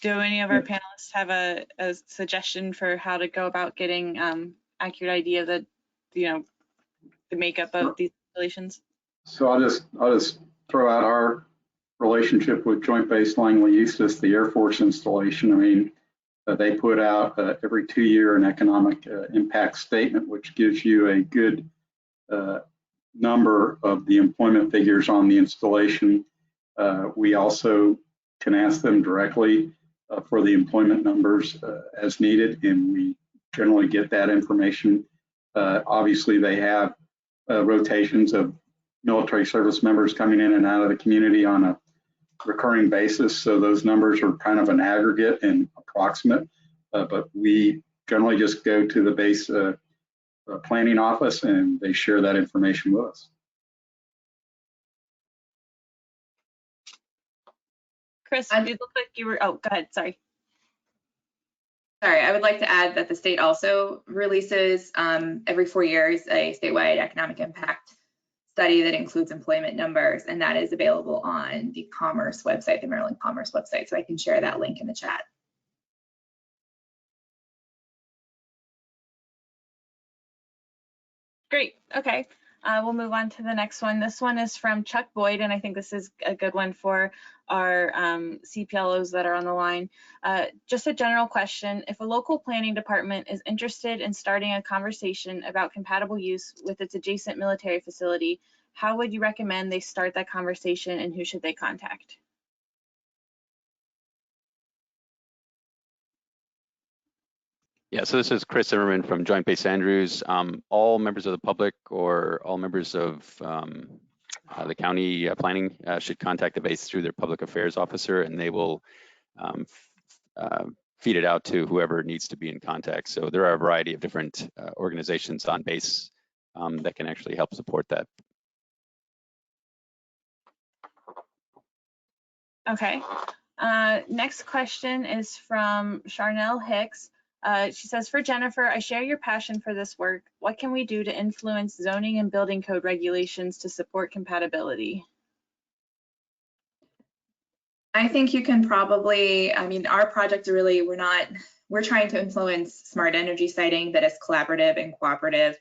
Do any of our panelists have a suggestion for how to go about getting accurate idea of the makeup of these installations? So I'll just throw out our relationship with Joint Base Langley Eustis, the Air Force installation. I mean, they put out every 2 year an economic impact statement, which gives you a good number of the employment figures on the installation. We also can ask them directly for the employment numbers as needed, and we generally get that information. Obviously, they have rotations of military service members coming in and out of the community on a recurring basis, so those numbers are kind of an aggregate and approximate, but we generally just go to the base planning office and they share that information with us. Chris, you look like you were, oh, go ahead, sorry. Sorry, I would like to add that the state also releases every 4 years a statewide economic impact study that includes employment numbers, and that is available on the Commerce website, the Maryland Commerce website. So I can share that link in the chat. Great, okay. We'll move on to the next one. This one is from Chuck Boyd, and I think this is a good one for our CPLOs that are on the line. Just a general question, if a local planning department is interested in starting a conversation about compatible use with its adjacent military facility, how would you recommend they start that conversation and who should they contact? Yeah, so this is Chris Zimmerman from Joint Base Andrews. All members of the public or all members of the county planning should contact the base through their public affairs officer, and they will feed it out to whoever needs to be in contact. So there are a variety of different organizations on base that can actually help support that. Okay, next question is from Charnel Hicks. She says, for Jennifer, I share your passion for this work. What can we do to influence zoning and building code regulations to support compatibility? I think you can probably, I mean, our project really, we're trying to influence smart energy siting that is collaborative and cooperative.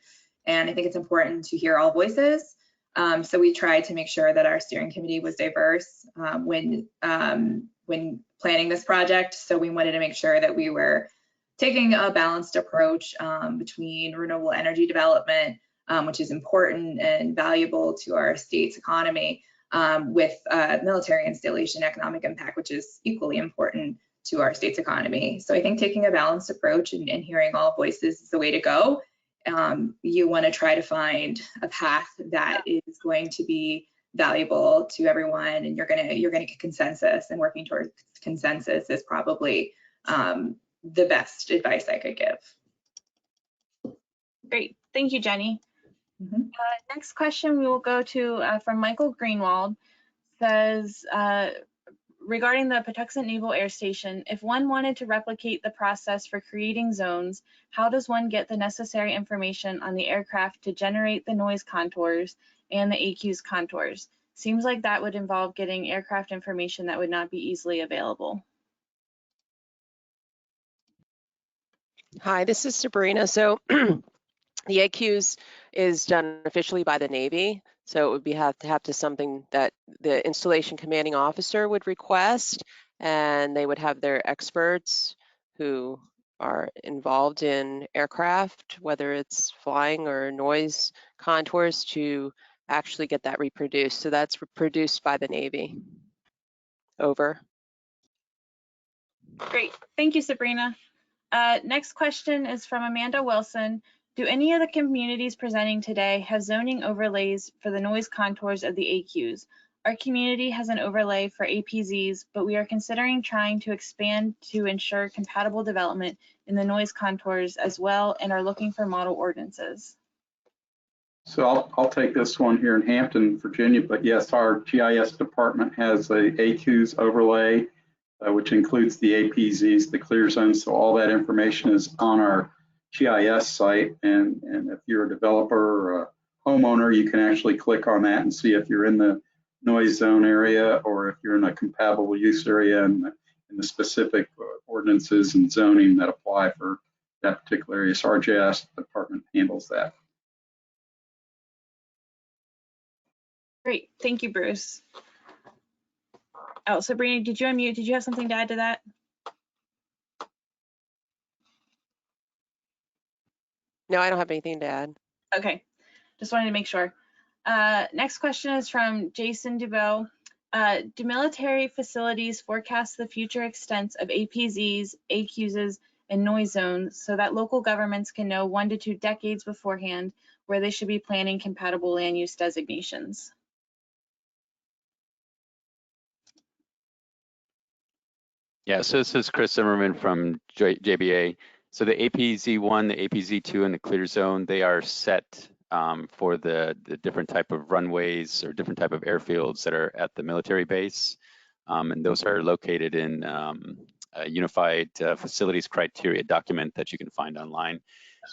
And I think it's important to hear all voices. So we tried to make sure that our steering committee was diverse when planning this project. So we wanted to make sure that we were taking a balanced approach between renewable energy development, which is important and valuable to our state's economy, with military installation economic impact, which is equally important to our state's economy. So I think taking a balanced approach and hearing all voices is the way to go. You want to try to find a path that is going to be valuable to everyone, and you're gonna get consensus, and working towards consensus is probably the best advice I could give. Great, thank you, Jenny. Next question we will go to from Michael Greenwald. says, regarding the Patuxent Naval Air Station, if one wanted to replicate the process for creating zones, how does one get the necessary information on the aircraft to generate the noise contours and the AQ's contours? Seems like that would involve getting aircraft information that would not be easily available. Hi, this is Sabrina. So the AQs is done officially by the Navy. So it would be have to something that the installation commanding officer would request, and they would have their experts who are involved in aircraft, whether it's flying or noise contours, to actually get that reproduced. So that's produced by the Navy. Over. Great, thank you, Sabrina. Next question is from Amanda Wilson. Do any of the communities presenting today have zoning overlays for the noise contours of the AQs? Our community has an overlay for APZs, but we are considering trying to expand to ensure compatible development in the noise contours as well, and are looking for model ordinances. So I'll take this one here in Hampton, Virginia, but yes, our GIS department has a AQs overlay, which includes the APZs, the clear zones. So all that information is on our GIS site. And if you're a developer or a homeowner, you can actually click on that and see if you're in the noise zone area or if you're in a compatible use area and the specific ordinances and zoning that apply for that particular area. So our GIS department handles that. Great, thank you, Bruce. Oh, Sabrina, did you unmute? Did you have something to add to that? No, I don't have anything to add. Okay, just wanted to make sure. Next question is from Jason Dubow. Do military facilities forecast the future extents of APZs, AQs, and noise zones so that local governments can know 1 to 2 decades beforehand where they should be planning compatible land use designations? Yeah, so this is Chris Zimmerman from JBA. So the APZ1, the APZ2, and the clear zone, they are set for the different type of runways or different type of airfields that are at the military base. And those are located in a unified facilities criteria document that you can find online.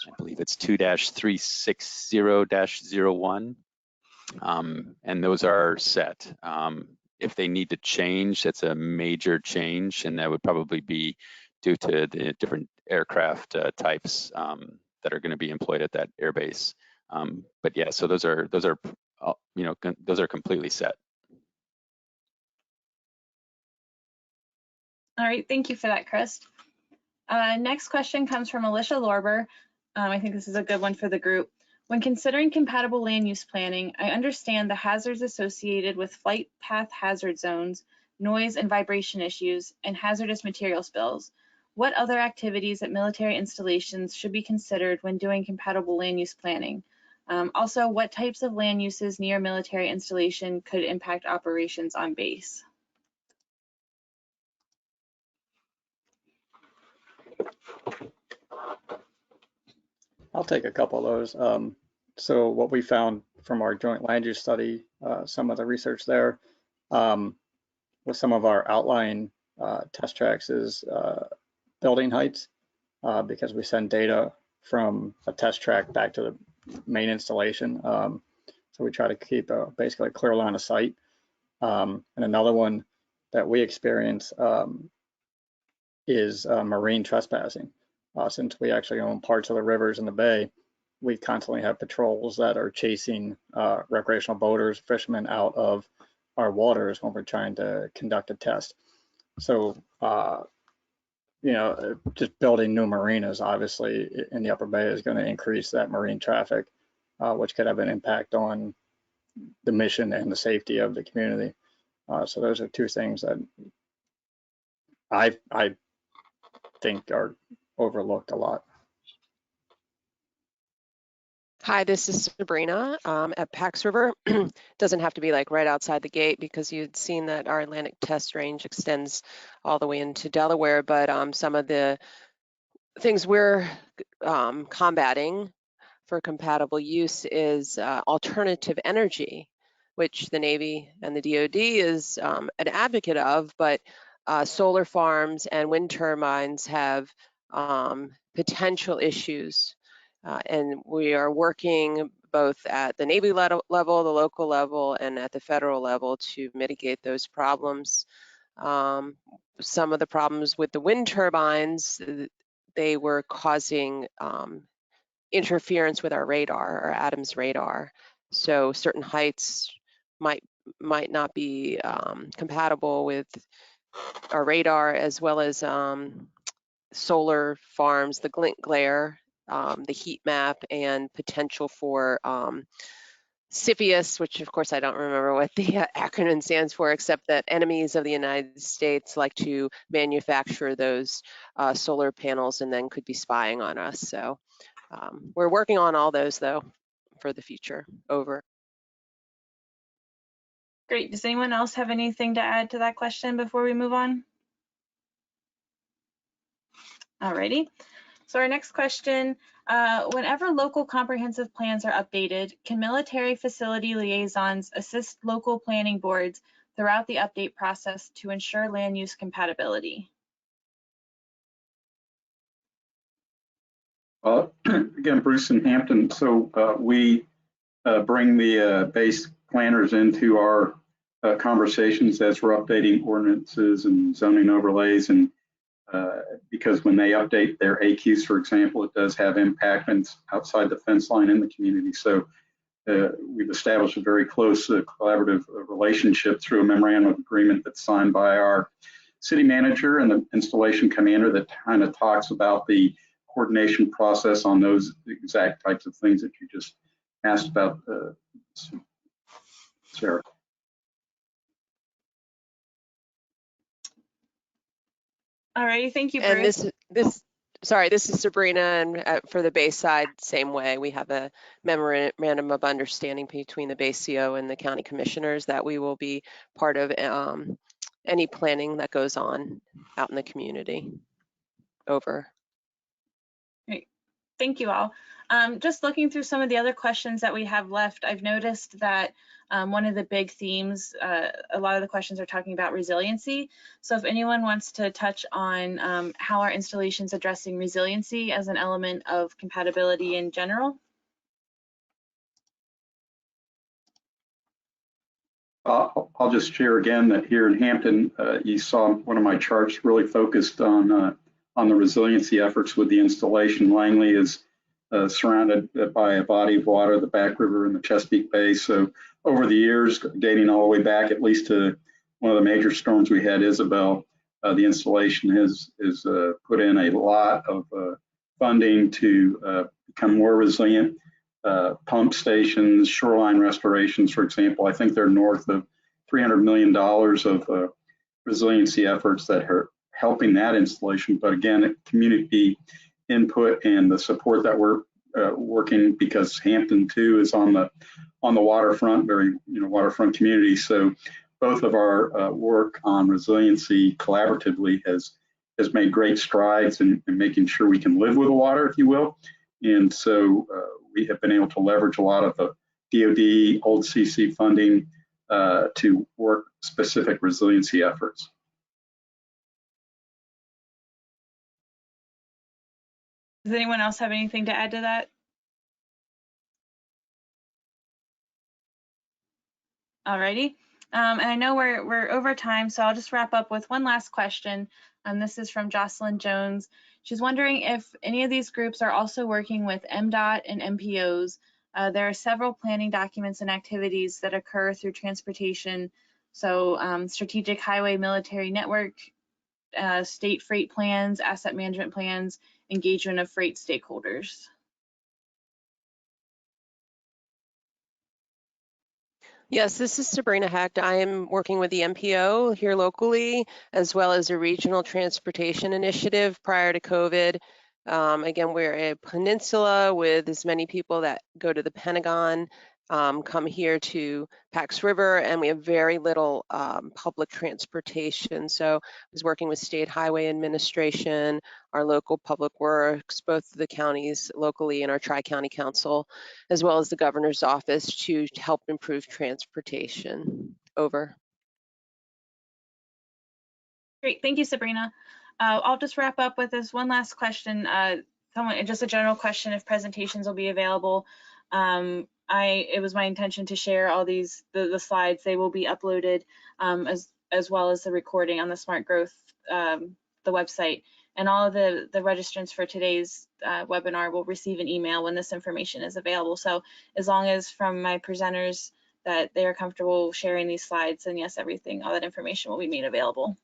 I believe it's 2-360-01. And those are set. If they need to change, it's a major change, and that would probably be due to the different aircraft types that are going to be employed at that airbase. But yeah, so those are those are completely set. All right, thank you for that, Chris. Next question comes from Alicia Lorber. I think this is a good one for the group. When considering compatible land use planning, I understand the hazards associated with flight path hazard zones, noise and vibration issues, and hazardous material spills. What other activities at military installations should be considered when doing compatible land use planning? Also, what types of land uses near military installation could impact operations on base? I'll take a couple of those. So what we found from our joint land use study, some of the research there with some of our outlying test tracks is building heights, because we send data from a test track back to the main installation. So we try to keep basically a clear line of sight. And another one that we experience is marine trespassing. Since we actually own parts of the rivers in the bay, we constantly have patrols that are chasing recreational boaters, fishermen out of our waters when we're trying to conduct a test. So, just building new marinas, obviously, in the upper bay is going to increase that marine traffic, which could have an impact on the mission and the safety of the community. So those are two things that I think are overlooked a lot. Hi, this is Sabrina at Pax River. Doesn't have to be like right outside the gate, because you'd seen that our Atlantic test range extends all the way into Delaware, but some of the things we're combating for compatible use is alternative energy. which the Navy and the DoD is an advocate of, but solar farms and wind turbines have potential issues. And we are working both at the Navy level, the local level, and at the federal level to mitigate those problems. Some of the problems with the wind turbines, they were causing interference with our radar, our Adams radar. So certain heights might not be compatible with our radar, as well as solar farms, the glint glare, the heat map, and potential for CFIUS, which of course I don't remember what the acronym stands for, except that enemies of the United States like to manufacture those solar panels and then could be spying on us. So we're working on all those though for the future. Over. Great. Does anyone else have anything to add to that question before we move on? Alrighty. So our next question, whenever local comprehensive plans are updated, can military facility liaisons assist local planning boards throughout the update process to ensure land use compatibility? Again, Bruce and Hampton, so we bring the base planners into our conversations as we're updating ordinances and zoning overlays, and because when they update their AQs, for example, it does have impact outside the fence line in the community. So we've established a very close collaborative relationship through a memorandum of agreement that's signed by our city manager and the installation commander that kind of talks about the coordination process on those exact types of things that you just asked about, Sarah. All right, thank you, Bruce. And this is Sabrina, and for the base side, same way. We have a memorandum of understanding between the base CO and the county commissioners that we will be part of any planning that goes on out in the community. Over. Great. Thank you all. Just looking through some of the other questions that we have left, I've noticed that one of the big themes, a lot of the questions are talking about resiliency. So if anyone wants to touch on how our installation's addressing resiliency as an element of compatibility in general. I'll just share again that here in Hampton, you saw one of my charts really focused on the resiliency efforts with the installation. Langley is surrounded by a body of water, the Back River and the Chesapeake Bay. So over the years, dating all the way back at least to one of the major storms we had, Isabel, the installation has put in a lot of funding to become more resilient. Pump stations, shoreline restorations, for example. I think they're north of $300 million of resiliency efforts that are helping that installation. But again, community input and the support that we're working, because Hampton too is on the waterfront, very waterfront community. So both of our work on resiliency collaboratively has made great strides in making sure we can live with the water, if you will. And so we have been able to leverage a lot of the DoD, old CC funding to work specific resiliency efforts. Does anyone else have anything to add to that? Alrighty. And I know we're over time, so I'll just wrap up with one last question. This is from Jocelyn Jones. She's wondering if any of these groups are also working with MDOT and MPOs. There are several planning documents and activities that occur through transportation. So strategic highway military network, state freight plans, asset management plans, engagement of freight stakeholders. Yes, this is Sabrina Hecht. I am working with the MPO here locally, as well as a regional transportation initiative prior to COVID. Again, we're a peninsula with as many people that go to the Pentagon come here to Pax River, and we have very little public transportation. So I was working with State Highway Administration, our local public works, both the counties locally and our Tri-County Council, as well as the governor's office to help improve transportation. Over. Great, thank you, Sabrina. I'll just wrap up with this one last question. Just a general question if presentations will be available. It was my intention to share all these, the slides. They will be uploaded as well as the recording on the Smartgrowth, the website. And all of the registrants for today's webinar will receive an email when this information is available. So as long as from my presenters that they are comfortable sharing these slides, then yes, all that information will be made available.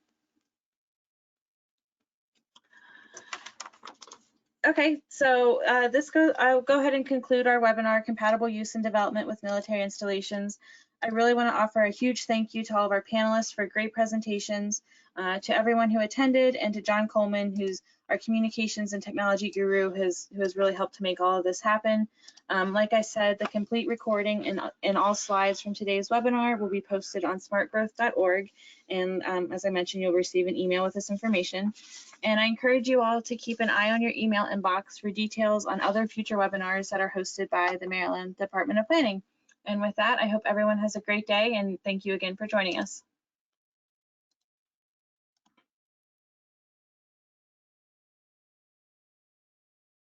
Okay, so I'll go ahead and conclude our webinar, Compatible Use and Development with Military Installations. I really want to offer a huge thank you to all of our panelists for great presentations, to everyone who attended, and to John Coleman, who's our communications and technology guru, who has really helped to make all of this happen. Like I said, the complete recording and all slides from today's webinar will be posted on smartgrowth.org. And as I mentioned, you'll receive an email with this information. And I encourage you all to keep an eye on your email inbox for details on other future webinars that are hosted by the Maryland Department of Planning. And with that, I hope everyone has a great day, and thank you again for joining us.